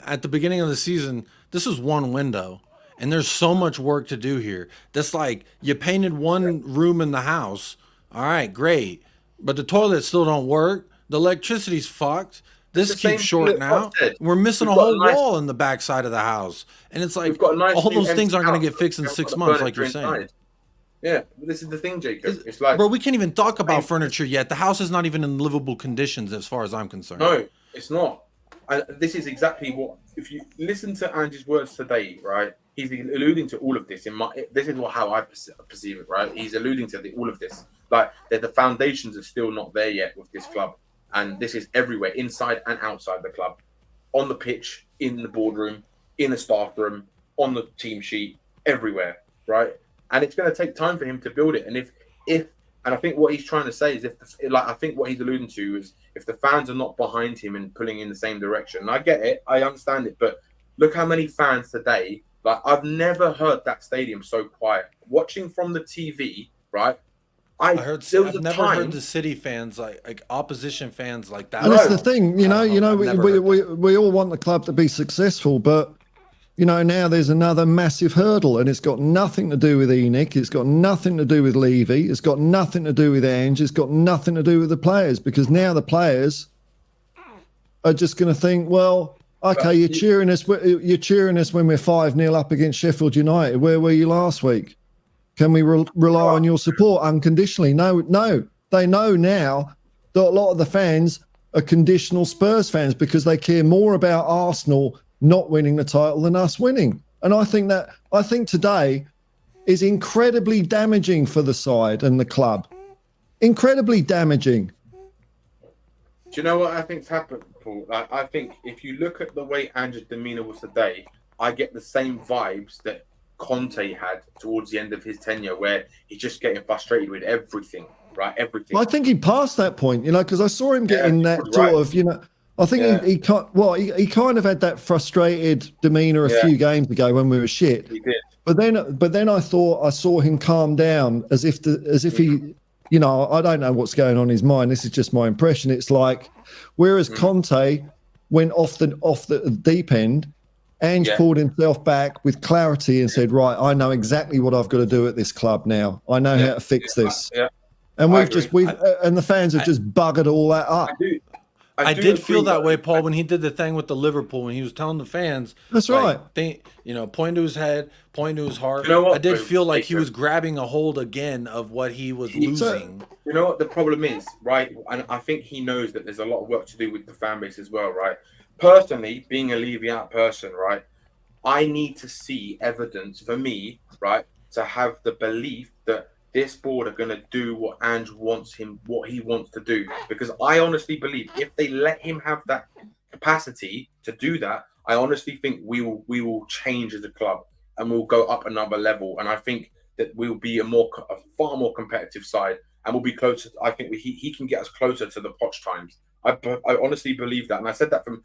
at the beginning of the season, this is one window, and there's so much work to do here. That's like, you painted one room in the house, all right, great, but the toilets still don't work, the electricity's fucked. This keeps shorting out. We're missing a whole wall in the back side of the house. And it's like, all those things aren't going to get fixed in 6 months, like you're saying. Yeah, but this is the thing, Jacob. It's like, bro, we can't even talk about furniture yet. The house is not even in livable conditions as far as I'm concerned. No, it's not. And this is exactly what, if you listen to Ange's words today, right, he's alluding to all of this. This is how I perceive it, right? He's alluding to all of this. Like, the foundations are still not there yet with this club. And this is everywhere, inside and outside the club, on the pitch, in the boardroom, in the staff room, on the team sheet, everywhere, right? And it's going to take time for him to build it. And and I think what he's trying to say is I think what he's alluding to is if the fans are not behind him and pulling in the same direction. And I get it, I understand it, but look how many fans today. Like, I've never heard that stadium so quiet. Watching from the TV, right? I've never heard the City fans like opposition fans like that. And that's the thing, we all want the club to be successful, but now there's another massive hurdle, and it's got nothing to do with Enoch, it's got nothing to do with Levy, it's got nothing to do with Ange, it's got nothing to do with the players, because now the players are just going to think, well, okay, you're cheering us when we're 5-0 up against Sheffield United. Where were you last week? Can we rely on your support unconditionally? No. They know now that a lot of the fans are conditional Spurs fans because they care more about Arsenal not winning the title than us winning. And I think today is incredibly damaging for the side and the club. Incredibly damaging. Do you know what I think's happened, Paul? I think if you look at the way Ange's demeanour was today, I get the same vibes that Conte had towards the end of his tenure, where he's just getting frustrated with everything, right? Everything. I think he passed that point, because I saw him getting that sort of, I think he kind of had that frustrated demeanour a few games ago when we were shit. He did. But then I thought I saw him calm down as if he, I don't know what's going on in his mind. This is just my impression. It's like, whereas Conte went off the deep end, Ange Yeah. pulled himself back with clarity and said, right, I know exactly what I've got to do at this club now. I know how to fix this. Yeah. And I and the fans have just buggered all that up. I did feel that way, Paul, when he did the thing with the Liverpool, when he was telling the fans, that's like, right. Point to his head, point to his heart. You know what, I did bro? feel like he was grabbing a hold again of what he was losing. You know what the problem is, right? And I think he knows that there's a lot of work to do with the fan base as well, right? Personally, being a leave out person, right? I need to see evidence for me, right, to have the belief that this board are going to do what Ange wants what he wants to do. Because I honestly believe if they let him have that capacity to do that, I honestly think we will change as a club and we'll go up another level. And I think that we'll be a far more competitive side and we'll be closer. I think he can get us closer to the Poch times. I honestly believe that. And I said that from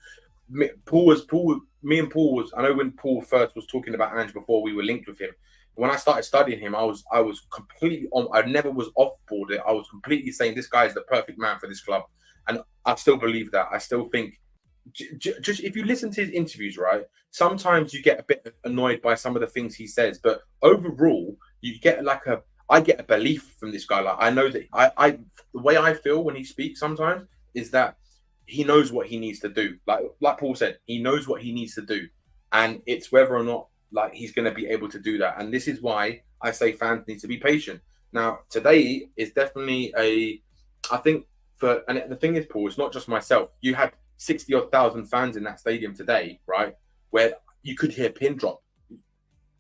me and Paul was, I know when Paul first was talking about Ange before we were linked with him. When I started studying him, I was completely on. I never was off board. I was completely saying this guy is the perfect man for this club, and I still believe that. I still think, just if you listen to his interviews, right, sometimes you get a bit annoyed by some of the things he says, but overall, you get I get a belief from this guy. Like I know that the way I feel when he speaks sometimes is that he knows what he needs to do. Like Paul said, he knows what he needs to do, and it's whether or not he's going to be able to do that. And this is why I say fans need to be patient. Now, today is definitely and the thing is, Paul, it's not just myself. You had 60,000 fans in that stadium today, right? Where you could hear pin drop.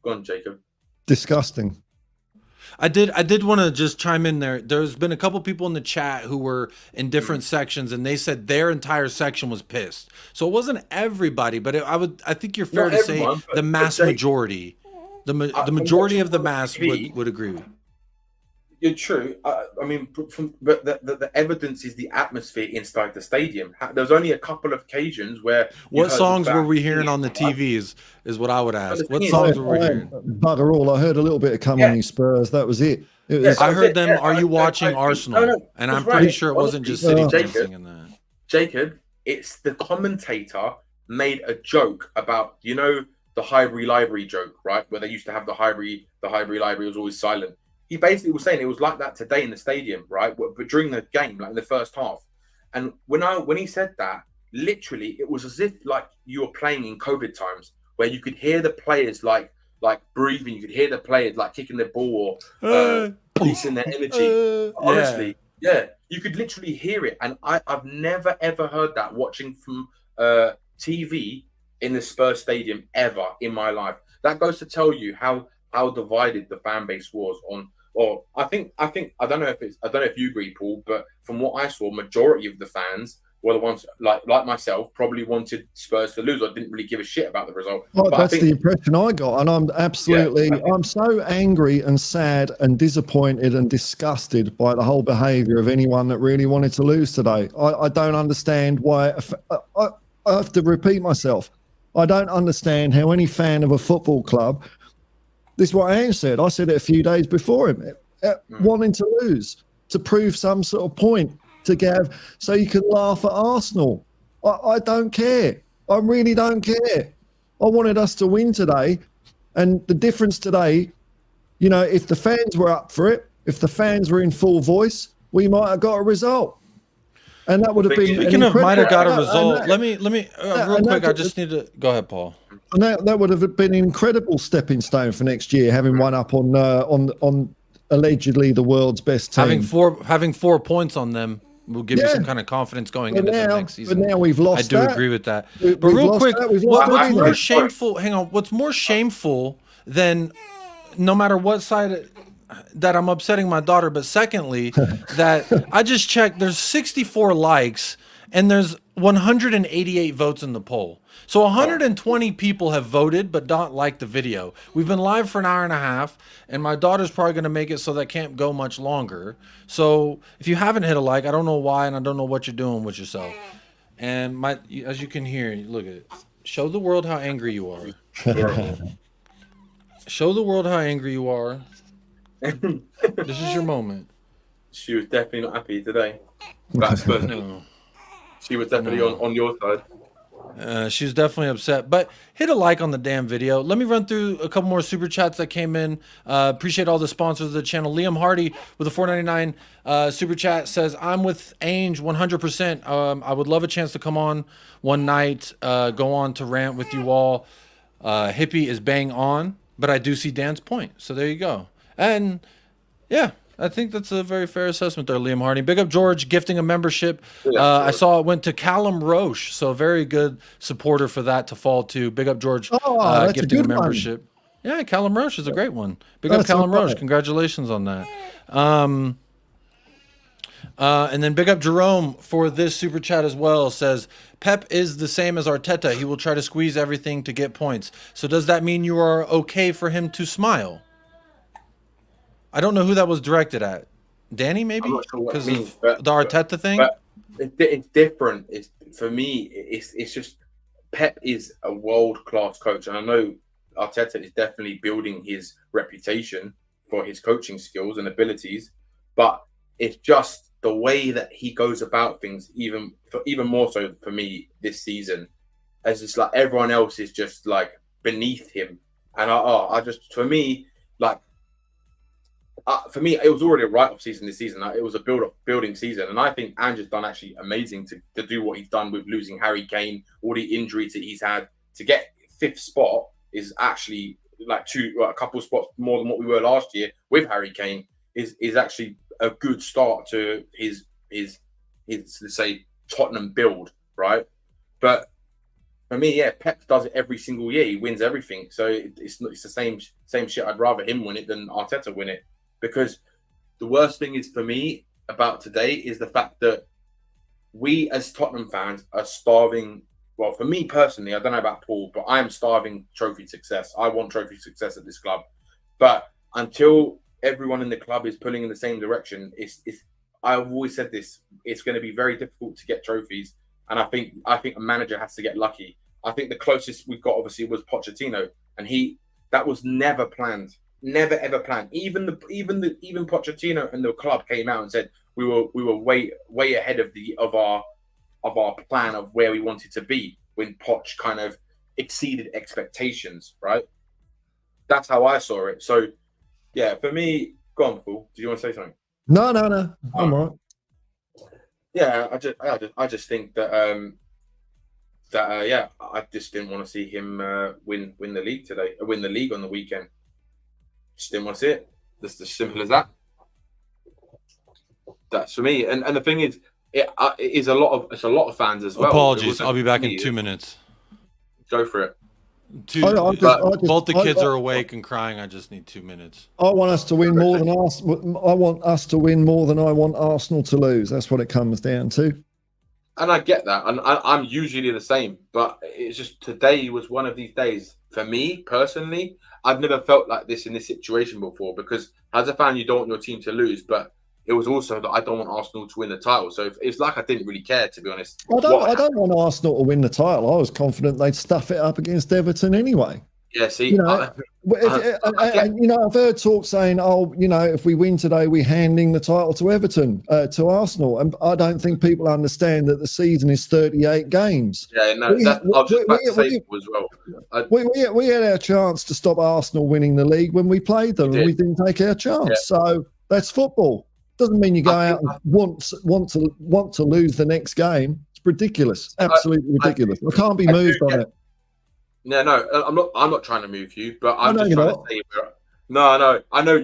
Go on, Jacob. Disgusting. I did want to just chime in there. There's been a couple people in the chat who were in different sections, and they said their entire section was pissed. So it wasn't everybody, but I think you're fair to say the mass majority, the majority of the mass would agree. You're true. I mean, but the evidence is the atmosphere inside the stadium. There's only a couple of occasions where. What songs were we hearing on the TVs? Is what I would ask. What songs were we hearing? Bugger all. I heard a little bit of "Come On You Spurs." That was it. I heard them. Are you watching Arsenal? No, and I'm pretty sure it wasn't just City singing that. Jacob, it's the commentator made a joke about the Highbury Library joke, right? Where they used to have the Highbury Library was always silent. He basically was saying it was like that today in the stadium, right? But during the game, like in the first half. And when he said that, literally, it was as if like you were playing in COVID times, where you could hear the players like breathing, you could hear the players like kicking the ball or releasing their energy. Honestly, yeah, you could literally hear it. And I've never ever heard that watching from TV in the Spurs stadium ever in my life. That goes to tell you how divided the fan base was on. Or I don't know if you agree, Paul, but from what I saw, majority of the fans were the ones like myself probably wanted Spurs to lose. I didn't really give a shit about the result. Well, that's the impression I got, and I'm absolutely I'm so angry and sad and disappointed and disgusted by the whole behaviour of anyone that really wanted to lose today. I don't understand why. I have to repeat myself. I don't understand how any fan of a football club. This is what Ange said. I said it a few days before him. Wanting to lose, to prove some sort of point, so you can laugh at Arsenal. I don't care. I really don't care. I wanted us to win today. And the difference today, if the fans were up for it, if the fans were in full voice, we might have got a result. And that would have been. Speaking of might have got a result, let me real quick. I just need to go ahead, Paul. And that would have been an incredible stepping stone for next year, having one up on allegedly the world's best team. Having 4 points on them will give you some kind of confidence going into the next season. But now we've lost. I do agree with that. But real quick, what's more shameful? Hang on. What's more shameful than no matter what side that I'm upsetting my daughter, but secondly, that I just checked, there's 64 likes and there's 188 votes in the poll. So 120 people have voted but don't like the video. We've been live for an hour and a half, and my daughter's probably going to make it so that can't go much longer. So if you haven't hit a like, I don't know why, and I don't know what you're doing with yourself. And as you can hear, look at it. Show the world how angry you are. Show the world how angry you are. This is your moment. She was definitely not happy today. That's Spurs. No. She was definitely on your side. She was definitely upset, but hit a like on the damn video. Let me run through a couple more super chats that came in. Appreciate all the sponsors of the channel. Liam Hardy with a $4.99 super chat says, I'm with Ange 100%. I would love a chance to come on one night, go on to rant with you all. Hippie is bang on, but I do see Dan's point. So there you go. And yeah, I think that's a very fair assessment there, Liam Hardy. Big up George gifting a membership. I saw it went to Callum Roche, so a very good supporter for that to fall to. Big up George gifting a membership. One. Yeah, Callum Roche is a great one. Big up Callum Roche. Congratulations on that. And then big up Jerome for this super chat as well. Says, Pep is the same as Arteta. He will try to squeeze everything to get points. So does that mean you are okay for him to smile? I don't know who that was directed at. Danny, maybe? Because of the Arteta thing? But it's different. For me, it's just Pep is a world-class coach. And I know Arteta is definitely building his reputation for his coaching skills and abilities. But it's just the way that he goes about things, even more so for me this season, as it's like everyone else is just like beneath him. And for me, it was already a write-off season this season. It was a building season. And I think Ange has done actually amazing to do what he's done with losing Harry Kane, all the injuries that he's had. To get 5th spot is actually like a couple spots more than what we were last year with Harry Kane is actually a good start to his let's say Tottenham build, right? But for me, yeah, Pep does it every single year. He wins everything. So it's the same shit. I'd rather him win it than Arteta win it. Because the worst thing is for me about today is the fact that we as Tottenham fans are starving. Well, for me personally, I don't know about Paul, but I'm starving trophy success. I want trophy success at this club. But until everyone in the club is pulling in the same direction, I've always said this, it's going to be very difficult to get trophies. And I think a manager has to get lucky. I think the closest we've got obviously was Pochettino, and that was never planned. Never ever planned. Even Pochettino and the club came out and said we were way ahead of our plan of where we wanted to be when Poch kind of exceeded expectations, right? That's how I saw it. So yeah, for me, go on, Paul. Do you want to say something? No. I'm all right. Yeah, I just think that I just didn't want to see him win the league today, win the league on the weekend. Just didn't want to see it. Just as simple as that. That's for me. And the thing is, it's a lot of fans as well. Apologies, I'll be back in 2 minutes. Go for it. Both the kids are awake and crying. I just need 2 minutes. I want us to win more than Arsenal. I want us to win more than I want Arsenal to lose. That's what it comes down to. And I get that, and I'm usually the same. But it's just today was one of these days for me personally. I've never felt like this in this situation before, because as a fan, you don't want your team to lose, but it was also that I don't want Arsenal to win the title. So it's like I didn't really care, to be honest. I don't want Arsenal to win the title. I was confident they'd stuff it up against Everton anyway. Yeah, see, I've heard talk saying, if we win today, we're handing the title to Everton, to Arsenal. And I don't think people understand that the season is 38 games. Yeah, no, I was just about to say as well. We had our chance to stop Arsenal winning the league when we played them, and we didn't take our chance. Yeah. So that's football. Doesn't mean you go out and want to lose the next game. It's ridiculous, absolutely ridiculous. I can't be moved on it. No, I'm not trying to move you, but I'm just trying to say. No, I know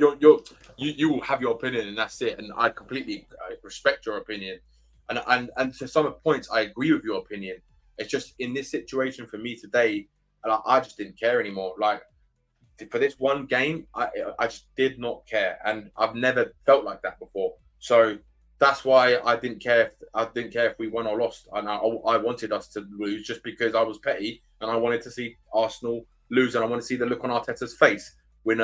you will have your opinion, and that's it. And I completely respect your opinion, and to some points, I agree with your opinion. It's just in this situation for me today, I just didn't care anymore. Like for this one game, I just did not care, and I've never felt like that before. So that's why I didn't care. If we won or lost, and I wanted us to lose just because I was petty, and I wanted to see Arsenal lose, and I want to see the look on Arteta's face when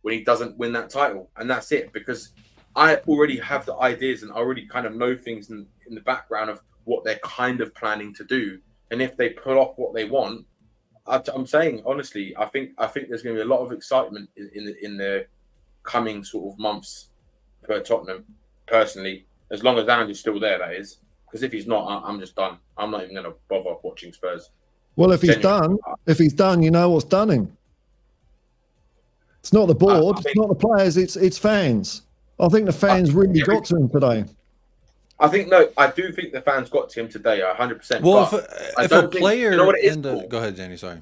he doesn't win that title, and that's it. Because I already have the ideas, and I already kind of know things in the background of what they're kind of planning to do, and if they pull off what they want, I'm saying honestly, I think there's going to be a lot of excitement in the coming sort of months for Tottenham. Personally, as long as Ange is still there, that is. Because if he's not, I'm just done. I'm not even going to bother watching Spurs. Well, if he's Genuinely. done, you know what's done him. It's not the board, I think- it's not the players, it's fans. I think the fans really got to him today. I think I do think the fans got to him today, 100%. Well, but if a player, you know what it is, go ahead, Danny. Sorry.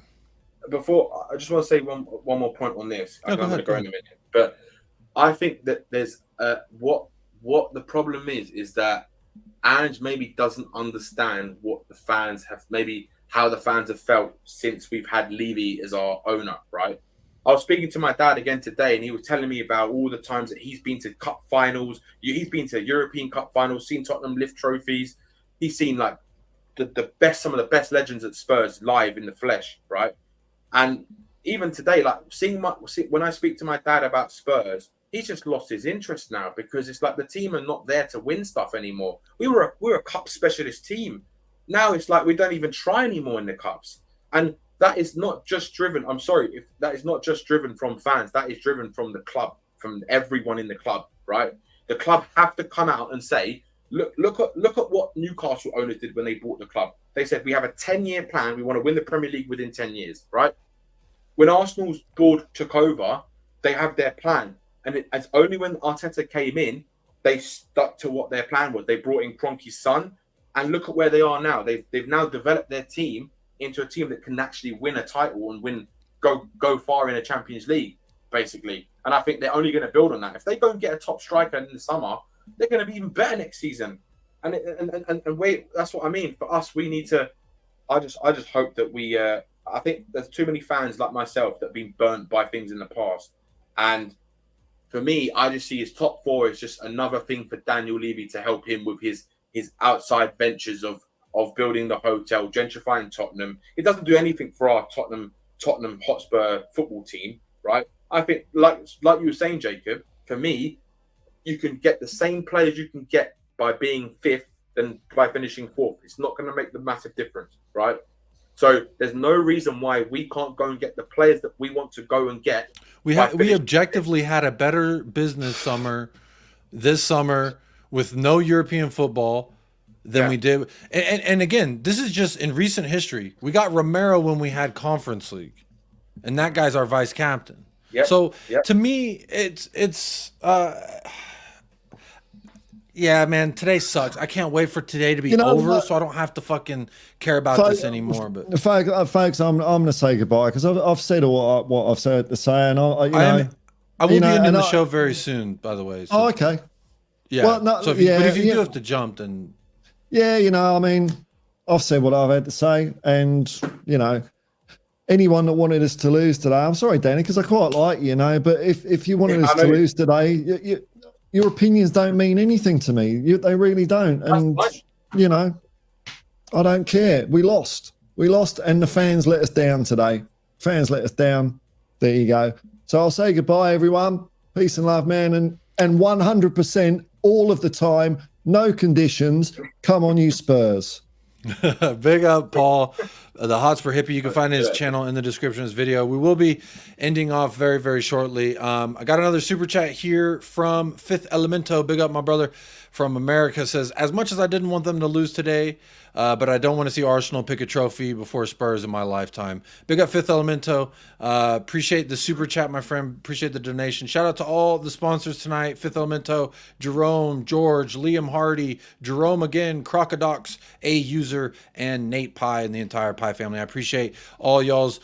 Before, I just want to say one more point on this. No, I'm go going to ahead, go in a minute, but I think that there's what the problem is that Ange maybe doesn't understand what the fans have, maybe how the fans have felt since we've had Levy as our owner, right? I was speaking to my dad again today, and he was telling me about all the times that he's been to cup finals. He's been to European Cup finals, seen Tottenham lift trophies. He's seen like the best, some of the best legends at Spurs live in the flesh, right? And even today, like when I speak to my dad about Spurs, he's just lost his interest now because it's like the team are not there to win stuff anymore. We're a cup specialist team. Now it's like we don't even try anymore in the cups. And that is not just driven. I'm sorry, if that is not just driven from fans. That is driven from the club, from everyone in the club, right? The club have to come out and say, look at what Newcastle owners did when they bought the club. They said we have a 10-year plan. We want to win the Premier League within 10 years, right? When Arsenal's board took over, they have their plan, and it's only when Arteta came in they stuck to what their plan was. They brought in Kroenke's son, and look at where they are now. They've now developed their team into a team that can actually win a title and go far in a Champions League, basically. And I think they're only going to build on that. If they go and get a top striker in the summer, they're going to be even better next season. And wait, that's what I mean. For us, we need to. I just hope that we. I think there's too many fans like myself that have been burnt by things in the past. And for me, I just see his top four as just another thing for Daniel Levy to help him with his outside ventures of building the hotel, gentrifying Tottenham. It doesn't do anything for our Tottenham Hotspur football team, right? I think, like you were saying, Jacob, for me, you can get the same players you can get by being fifth than by finishing fourth. It's not going to make the massive difference, right? So there's no reason why we can't go and get the players that we want to go and get. We objectively had a better business summer this summer with no European football than we did. And again, this is just in recent history. We got Romero when we had Conference League, and that guy's our vice captain. Yep. So to me, yeah, man, today sucks. I can't wait for today to be over so I don't have to fucking care about this anymore. But folks, I'm going to say goodbye because I've said what I've said to say, and I will be ending the show very soon, by the way. So, okay. Yeah. Well, no, so if you do have to jump, then yeah, I mean, I've said what I've had to say, and anyone that wanted us to lose today, I'm sorry, Danny, because I quite like but if you wanted us to lose today, your opinions don't mean anything to me. They really don't. And, I don't care. We lost, and the fans let us down today. Fans let us down. There you go. So I'll say goodbye, everyone. Peace and love, man. And 100% all of the time, no conditions. Come on, you Spurs. Big up, Paul, the Hotspur Hippie. You can find his channel in the description of this video. We will be ending off very, very shortly. I got another super chat here from Fifth Elemento. Big up, my brother from America. Says, as much as I didn't want them to lose today, but I don't want to see Arsenal pick a trophy before Spurs in my lifetime. Big up, Fifth Elemento. Appreciate the super chat, my friend. Appreciate the donation. Shout out to all the sponsors tonight. Fifth Elemento, Jerome, George, Liam Hardy, Jerome again, Crocodox, A User, and Nate Pye and the entire Pye family. I appreciate all y'all's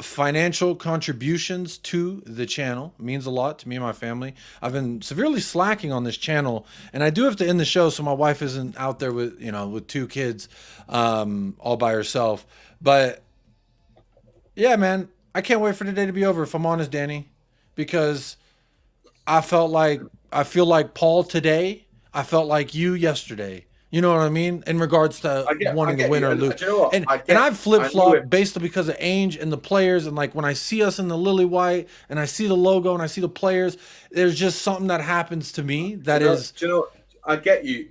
financial contributions to the channel. It means a lot to me and my family. I've been severely slacking on this channel, and I do have to end the show so my wife isn't out there with with two kids all by herself. But yeah, man, I can't wait for the day to be over, if I'm honest, Danny, because I feel like Paul today. I felt like you yesterday. You know what I mean? In regards to wanting to win or lose. And I've flip-flopped based because of Ange and the players. And like when I see us in the lily white and I see the logo and I see the players, there's just something that happens to me that is. I get you,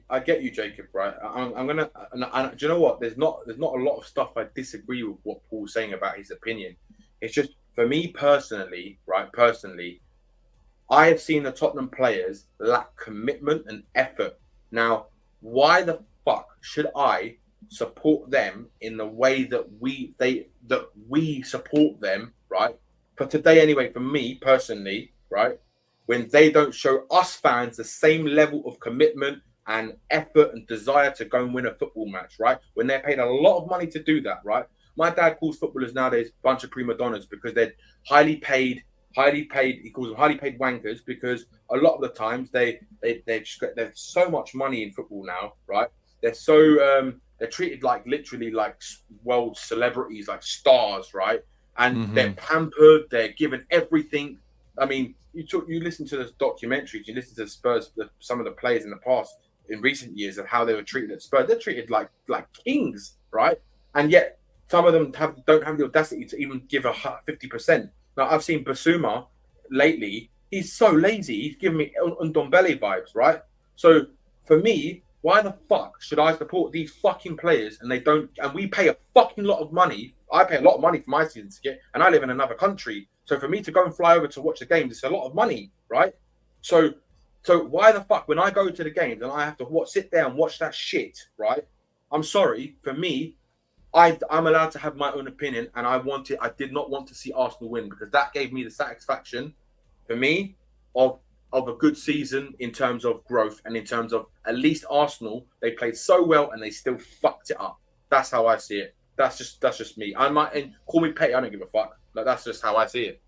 Jacob. Right? I'm gonna. Do you know what? There's not a lot of stuff I disagree with what Paul's saying about his opinion. It's just for me personally, right? Personally, I have seen the Tottenham players lack commitment and effort. Now, why the fuck should I support them in the way that we support them, right? For today, anyway, for me personally, right, when they don't show us fans the same level of commitment and effort and desire to go and win a football match, right? When they're paid a lot of money to do that, right? My dad calls footballers nowadays a bunch of prima donnas because they're highly paid. He calls them highly paid wankers because a lot of the times there's so much money in football now, right? They're so they're treated like literally like world celebrities, like stars, right? And they're pampered. They're given everything. I mean, you listen to the documentaries, you listen to Spurs, some of the players in the past, in recent years, of how they were treated at Spurs. They're treated like kings, right? And yet some of them don't have the audacity to even give a 50%. Now, I've seen Basuma lately. He's so lazy. He's giving me Ndombele vibes, right? So for me, why the fuck should I support these fucking players and they don't? And we pay a fucking lot of money. I pay a lot of money for my season ticket, and I live in another country. So for me to go and fly over to watch the games, it's a lot of money, right? So why the fuck, when I go to the games and I have to sit there and watch that shit, right? I'm sorry, for me, I'm allowed to have my own opinion, and I did not want to see Arsenal win because that gave me the satisfaction, for me, of a good season in terms of growth and in terms of at least Arsenal, they played so well and they still fucked it up. That's how I see it. That's just me. And call me petty, I don't give a fuck. Like, that's just how I see it.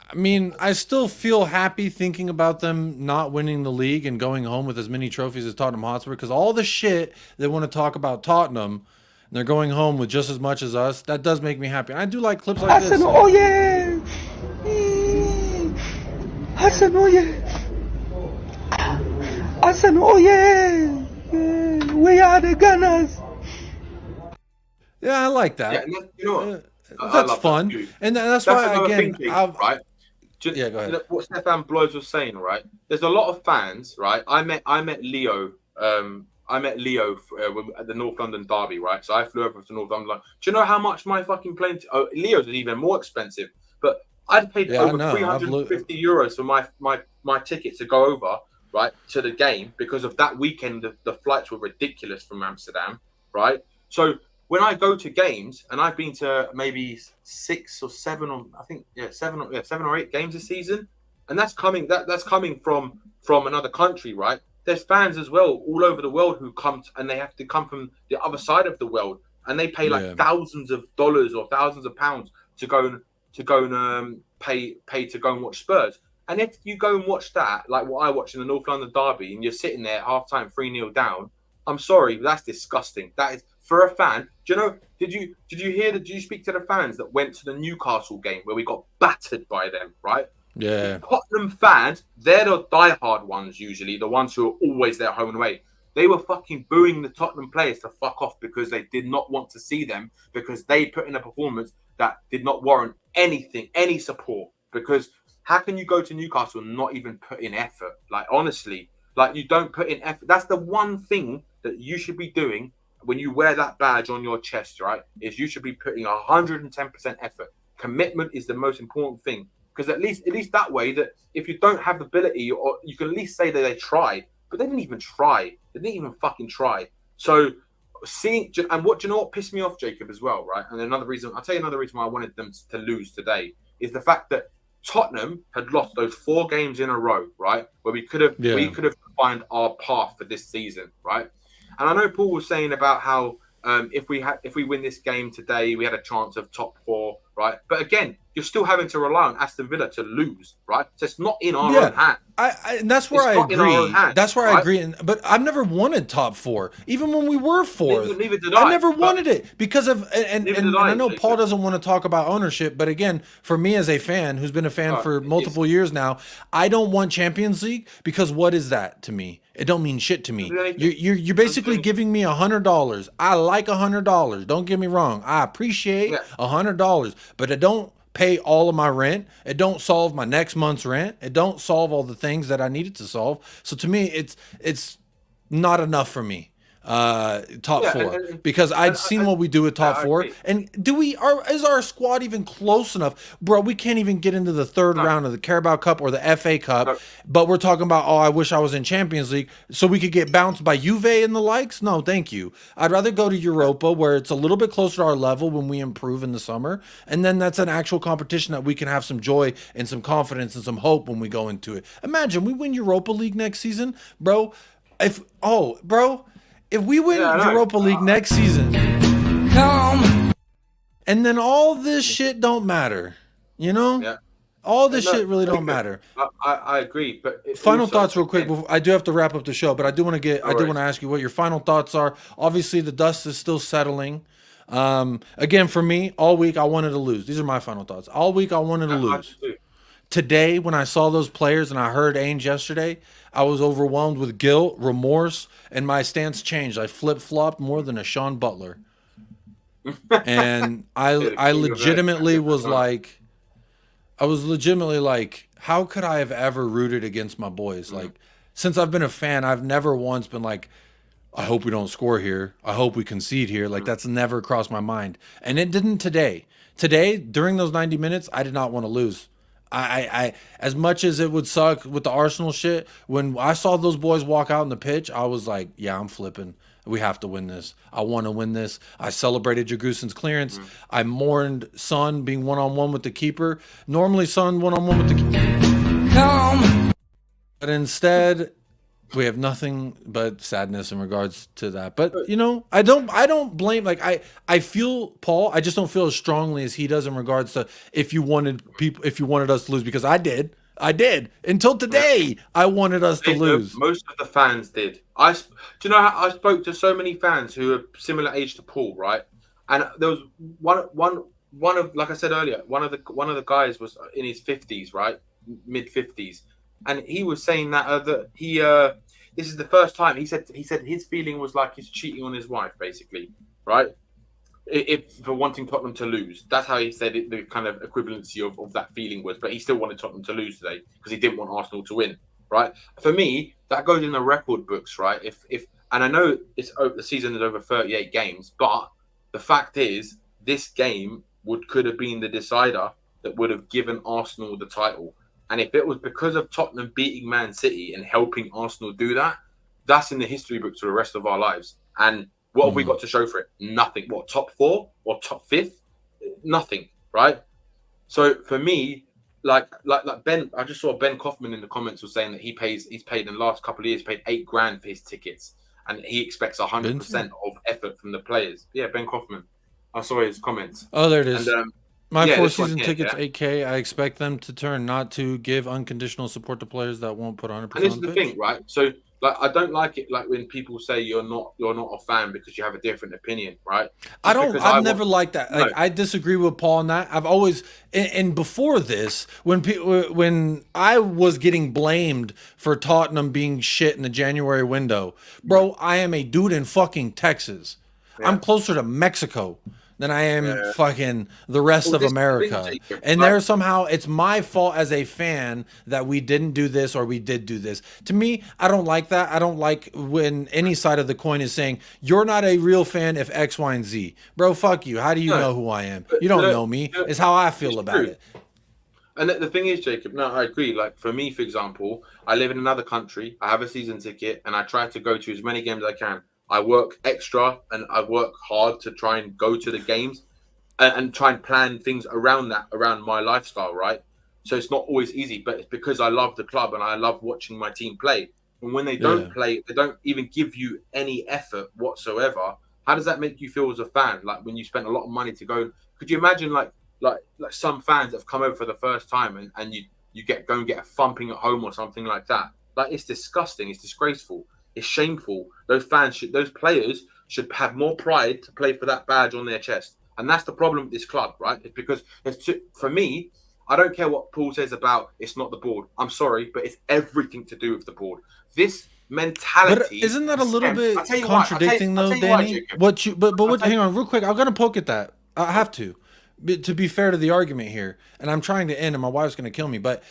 I mean, I still feel happy thinking about them not winning the league and going home with as many trophies as Tottenham Hotspur, because all the shit they want to talk about Tottenham, and they're going home with just as much as us. That does make me happy. I do like clips like this. Arsenal, oh yeah! Arsenal, oh yeah! Arsenal, oh yeah! We are the Gunners! Yeah, I like that. Yeah, you know what? That's fun. That and that's why, again, right? Yeah, go ahead. What Stefan Blois was saying, right? There's a lot of fans, right? I met Leo. At the North London derby, right? So I flew over to North London. Do you know how much my fucking plane? Leo's is even more expensive, but I'd paid over 350 euros for my ticket to go over, right, to the game because of that weekend. The flights were ridiculous from Amsterdam, right? So when I go to games, and I've been to maybe 6 or 7, or I think 7 or 8 games this season, and that's coming from another country, right? There's fans as well all over the world who come and they have to come from the other side of the world, and they pay like thousands of dollars or thousands of pounds to go and pay to go and watch Spurs. And if you go and watch that, like what I watched in the North London derby, and you're sitting there at halftime 3-0 down, I'm sorry, that's disgusting. That is, for a fan. Do you know? Did you speak to the fans that went to the Newcastle game where we got battered by them, right? Yeah. Tottenham fans, they're the diehard ones usually, the ones who are always there home and away. They were fucking booing the Tottenham players to fuck off because they did not want to see them, because they put in a performance that did not warrant anything, any support. Because how can you go to Newcastle and not even put in effort? Like, honestly, like, you don't put in effort. That's the one thing that you should be doing when you wear that badge on your chest, right? Is you should be putting 110% effort. Commitment is the most important thing. Because at least that way, that if you don't have the ability, or you can at least say that they tried, but they didn't even try. They didn't even fucking try. So do you know what pissed me off, Jacob, as well, right? And I'll tell you another reason why I wanted them to lose today is the fact that Tottenham had lost those 4 games in a row, right? Where we could have defined our path for this season, right? And I know Paul was saying about how if we win this game today, we had a chance of top 4, right? But again, you're still having to rely on Aston Villa to lose, right? So it's not in our own hands. And that's where I agree. That's where I agree. But I've never wanted top 4, even when we were 4th. Neither did I. I never wanted it because of and I know Paul doesn't want to talk about ownership, but again, for me as a fan who's been a fan for multiple years now, I don't want Champions League because what is that to me? It don't mean shit to me. You're basically giving me $100. I like $100. Don't get me wrong. I appreciate $100, but it don't pay all of my rent. It don't solve my next month's rent. It don't solve all the things that I needed to solve. So to me, it's not enough for me. top four, because I'd seen what we do with top four. And is our squad even close enough? Bro, we can't even get into the third round of the Carabao Cup or the FA Cup, but we're talking about, I wish I was in Champions League so we could get bounced by Juve and the likes. No, thank you. I'd rather go to Europa, where it's a little bit closer to our level when we improve in the summer, and then that's an actual competition that we can have some joy and some confidence and some hope when we go into it. Imagine we win Europa League next season, bro. If we win Europa League next season, and then all this shit don't matter, you know? Yeah. All this shit really don't matter. I agree, but final thoughts real quick. I do have to wrap up the show, but I do want to ask you what your final thoughts are. Obviously, the dust is still settling. Again, for me, all week I wanted to lose. These are my final thoughts. All week I wanted to lose. Today, when I saw those players and I heard Ange yesterday, I was overwhelmed with guilt, remorse, and my stance changed. I flip-flopped more than a Sean Butler. And I legitimately was like, how could I have ever rooted against my boys? Like, since I've been a fan, I've never once been like, I hope we don't score here. I hope we concede here. Like, that's never crossed my mind. And it didn't today. Today, during those 90 minutes, I did not want to lose. I as much as it would suck with the Arsenal shit, when I saw those boys walk out on the pitch, I was like, yeah, I'm flipping. We have to win this. I want to win this. I celebrated Jagusin's clearance. I mourned Son being one-on-one with the keeper. Normally, Son one-on-one with the keeper. But instead, we have nothing but sadness in regards to that. But, you know, I don't blame, like, I feel Paul, I just don't feel as strongly as he does in regards to if you wanted us to lose, because I did. Until today, I wanted us to lose. Most of the fans did. Do you know how I spoke to so many fans who are similar age to Paul, right? And there was one of, like I said earlier, one of the guys was in his 50s, right? Mid 50s. And he was saying that this is the first time he said his feeling was like he's cheating on his wife, basically, right? For wanting Tottenham to lose. That's how he said it, the kind of equivalency of that feeling was. But he still wanted Tottenham to lose today because he didn't want Arsenal to win, right? For me, that goes in the record books, right? And I know the season is over 38 games, but the fact is, this game could have been the decider that would have given Arsenal the title. And if it was because of Tottenham beating Man City and helping Arsenal do that, that's in the history books for the rest of our lives. And what have we got to show for it? Nothing. What, top 4 or top 5th? Nothing, right? So for me, like Ben, I just saw Ben Kaufman in the comments was saying that he's paid in the last couple of years, paid $8,000 for his tickets, and he expects 100% of effort from the players. Yeah, Ben Kaufman. I saw his comments. Oh, there it is. And, my 4-season tickets, $8,000. I expect them to turn, not to give unconditional support to players that won't put 100%. And this is the thing, right? So, like, I don't like it, like when people say you're not a fan because you have a different opinion, right? I've never liked that. Like, I disagree with Paul on that. I've always, and before this, when I was getting blamed for Tottenham being shit in the January window, bro, I am a dude in fucking Texas. Yeah. I'm closer to Mexico than I am fucking the rest of America. And there somehow, it's my fault as a fan that we didn't do this or we did do this. To me, I don't like that. I don't like when any side of the coin is saying, you're not a real fan if X, Y, and Z. Bro, fuck you. How do you know who I am? You don't know me. It's how I feel about it. And the thing is, Jacob, no, I agree. Like, for me, for example, I live in another country. I have a season ticket, and I try to go to as many games as I can. I work extra and I work hard to try and go to the games and try and plan things around my lifestyle, right? So it's not always easy, but it's because I love the club and I love watching my team play. And when they don't play, they don't even give you any effort whatsoever. How does that make you feel as a fan? Like, when you spent a lot of money to go, could you imagine like some fans that have come over for the first time and you go and get a thumping at home or something like that? Like, it's disgusting. It's disgraceful. It's shameful. Those players should have more pride to play for that badge on their chest. And that's the problem with this club, right? It's because for me, I don't care what Paul says about it's not the board. I'm sorry, but it's everything to do with the board. This mentality. But isn't that a little bit contradicting, though, Danny? Hang on, real quick. I'm gonna poke at that. I have to be fair to the argument here, and I'm trying to end, and my wife's gonna kill me. But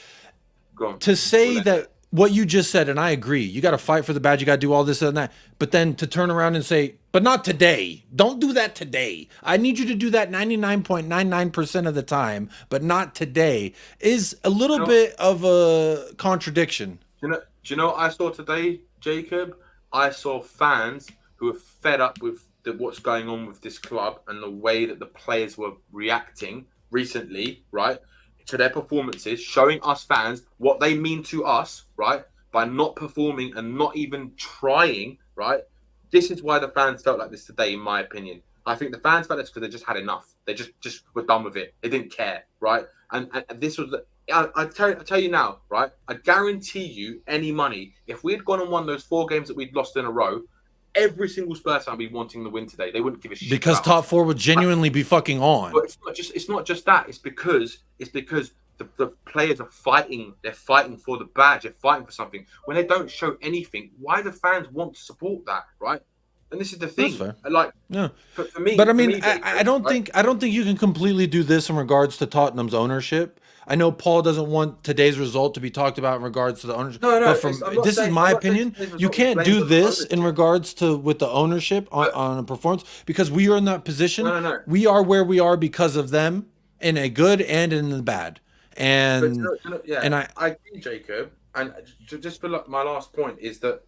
to say that what you just said, and I agree. You got to fight for the badge. You got to do all this and that. But then to turn around and say, but not today. Don't do that today. I need you to do that 99.99% of the time, but not today, is a little bit of a contradiction. Do you know what I saw today, Jacob? I saw fans who are fed up with what's going on with this club and the way that the players were reacting recently, right, to their performances, showing us fans what they mean to us, right, by not performing and not even trying, right? This is why the fans felt like this today, in my opinion. I think the fans felt this because they just had enough. They just were done with it. They didn't care, right? And this was I tell you now, right? I guarantee you any money, if we had gone and won those 4 games that we'd lost in a row, every single Spurs fan would be wanting the win today. They wouldn't give a shit. Because top 4 would genuinely be fucking on. But it's not just that. It's because the players are fighting. They're fighting for the badge. They're fighting for something. When they don't show anything, why do fans want to support that, right? And this is the thing. Like, yeah. For me, but I mean, I don't think you can completely do this in regards to Tottenham's ownership. I know Paul doesn't want today's result to be talked about in regards to the ownership. No, but this is my opinion. You can't do this in regards to with the ownership on a performance, because we are in that position. No. We are where we are because of them, in a good and in the bad. And and I agree, Jacob. And just for my last point is that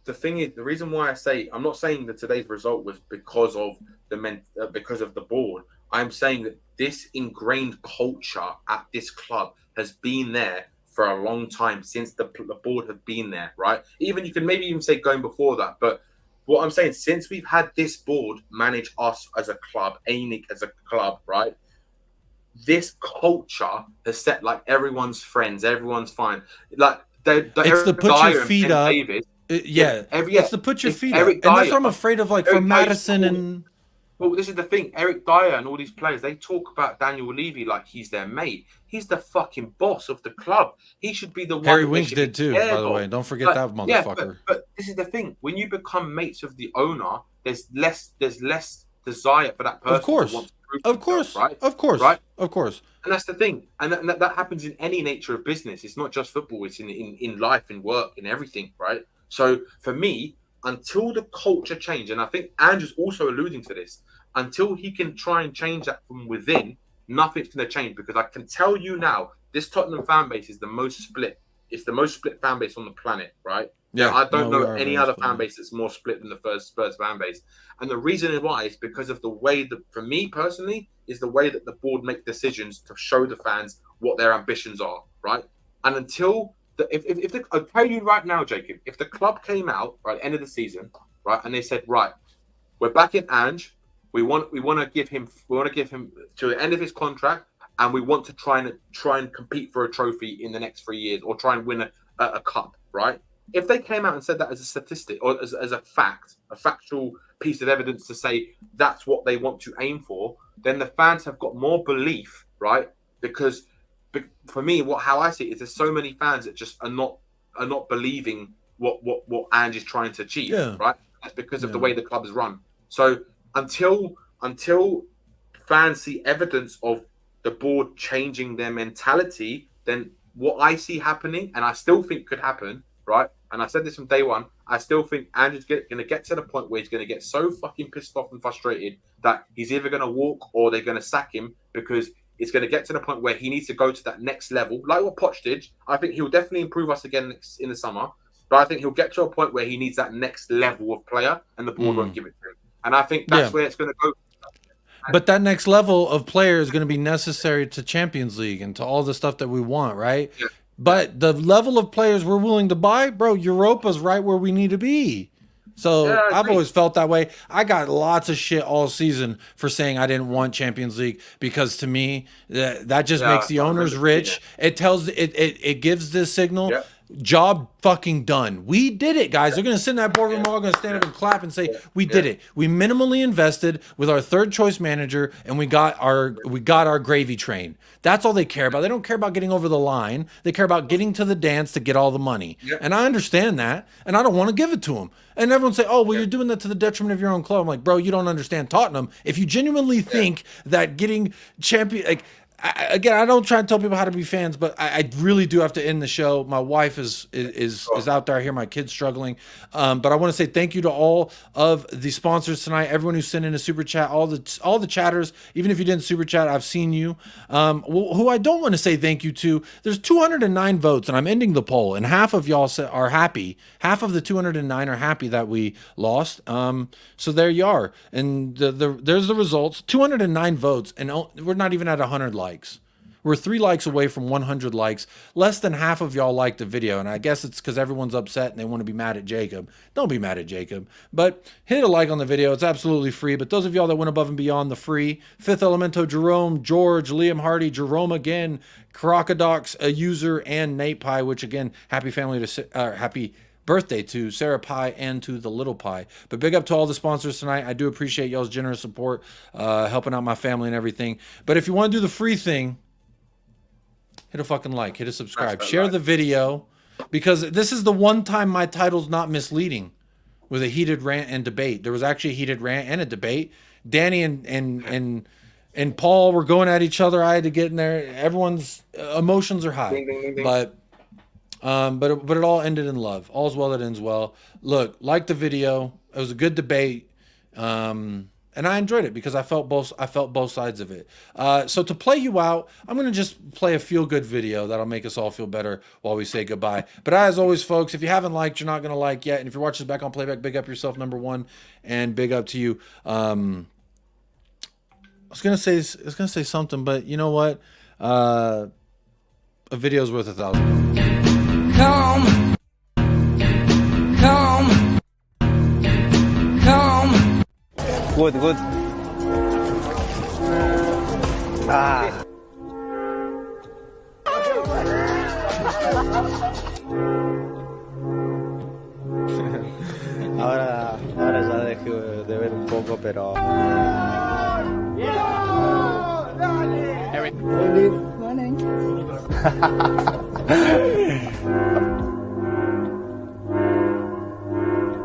the thing is, the reason why I say, I'm not saying that today's result was because of the board. I'm saying that this ingrained culture at this club has been there for a long time, since the board have been there, right? Even you can maybe even say going before that. But what I'm saying, since we've had this board manage us as a club, ANIC as a club, right? This culture has set, like, everyone's friends, everyone's fine. Like, it's to put your feet up. It's to put your feet up. And that's what I'm afraid of, like, from Madison and... Well, this is the thing. Eric Dyer and all these players, they talk about Daniel Levy like he's their mate. He's the fucking boss of the club. He should be the one. Harry Winks did too, by the way. Don't forget that motherfucker. But this is the thing. When you become mates of the owner, there's less desire for that person. Of course. To want to prove of course. Himself, right? Of course. Right? Of course. And that's the thing. And that happens in any nature of business. It's not just football. It's in life, in work, in everything, right? So for me, until the culture change, and I think Ange is also alluding to this, until he can try and change that from within, nothing's going to change. Because I can tell you now, this Tottenham fan base is the most split. It's the most split fan base on the planet, right? Yeah, I don't know any other fan base that's more split than the first Spurs fan base. And the reason why is because of the way that, for me personally, is the way that the board make decisions to show the fans what their ambitions are, right? And until I'll tell you right now, Jacob, if the club came out right at the end of the season, right, and they said, right, we're back in Ange. We want to give him to the end of his contract, and we want to try and compete for a trophy in the next 3 years, or try and win a cup, right? If they came out and said that as a statistic or as a fact, a factual piece of evidence to say that's what they want to aim for, then the fans have got more belief, right? Because for me, how I see it is there's so many fans that just are not believing what Ange is trying to achieve, right? That's because of the way the club is run. So until fans see evidence of the board changing their mentality, then what I see happening, and I still think could happen, right? And I said this from day one, I still think Ange's going to get to the point where he's going to get so fucking pissed off and frustrated that he's either going to walk or they're going to sack him, because it's going to get to the point where he needs to go to that next level, like what Poch did. I think he'll definitely improve us again in the summer, but I think he'll get to a point where he needs that next level of player, and the board won't give it to him. And I think that's where it's going to go. But that next level of player is going to be necessary to Champions League and to all the stuff that we want, right? Yeah. But the level of players we're willing to buy, bro, Europa's right where we need to be. So I've always felt that way. I got lots of shit all season for saying I didn't want Champions League, because to me that just makes the owners rich. It tells it gives this signal. Yeah. Job fucking done. We did it, guys. They're gonna sit in that boardroom, all gonna stand up and clap and say, "We did it. We minimally invested with our third choice manager, and we got our gravy train." That's all they care about. They don't care about getting over the line. They care about getting to the dance to get all the money. And I understand that, and I don't want to give it to them. And everyone say, "Oh, well, you're doing that to the detriment of your own club." I'm like, bro, you don't understand Tottenham. If you genuinely think that getting champion, like, again, I don't try to tell people how to be fans, but I really do have to end the show. My wife is out there. I hear my kids struggling. But I want to say thank you to all of the sponsors tonight. Everyone who sent in a super chat, all the chatters. Even if you didn't super chat, I've seen you. Who I don't want to say thank you to. There's 209 votes, and I'm ending the poll, and half of y'all are happy. Half of the 209 are happy that we lost. So there you are, and there's the results. 209 votes, and we're not even at 100 likes. We're 3 likes away from 100 likes. Less than half of y'all liked the video, and I guess it's because everyone's upset and they want to be mad at Jacob. Don't be mad at Jacob, but hit a like on the video. It's absolutely free. But those of y'all that went above and beyond the free, Fifth Elemento, Jerome, George, Liam Hardy, Jerome again, Crocodox, a user, and Nate Pie, which again, happy birthday to Sarah Pie and to the Little Pie. But big up to all the sponsors tonight. I do appreciate y'all's generous support, helping out my family and everything. But if you want to do the free thing, hit a fucking like, hit a subscribe, share the video, because this is the one time my title's not misleading with a heated rant and debate. There was actually a heated rant and a debate. Danny and Paul were going at each other. I had to get in there. Everyone's emotions are high, but it all ended in love. All's well that ends well. Look, like the video. It was a good debate. And I enjoyed it because I felt both sides of it. So to play you out, I'm going to just play a feel-good video that'll make us all feel better while we say goodbye. But as always, folks, if you haven't liked, you're not going to like yet. And if you're watching this back on playback, big up yourself, number one, and big up to you. I was gonna say something, but you know what? A video's worth 1,000. Come. Good. Ahora ya dejé de ver un poco, pero... Eric. Morning.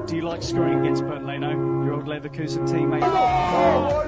Do you like scoring against Leno, your old Leverkusen teammate? No.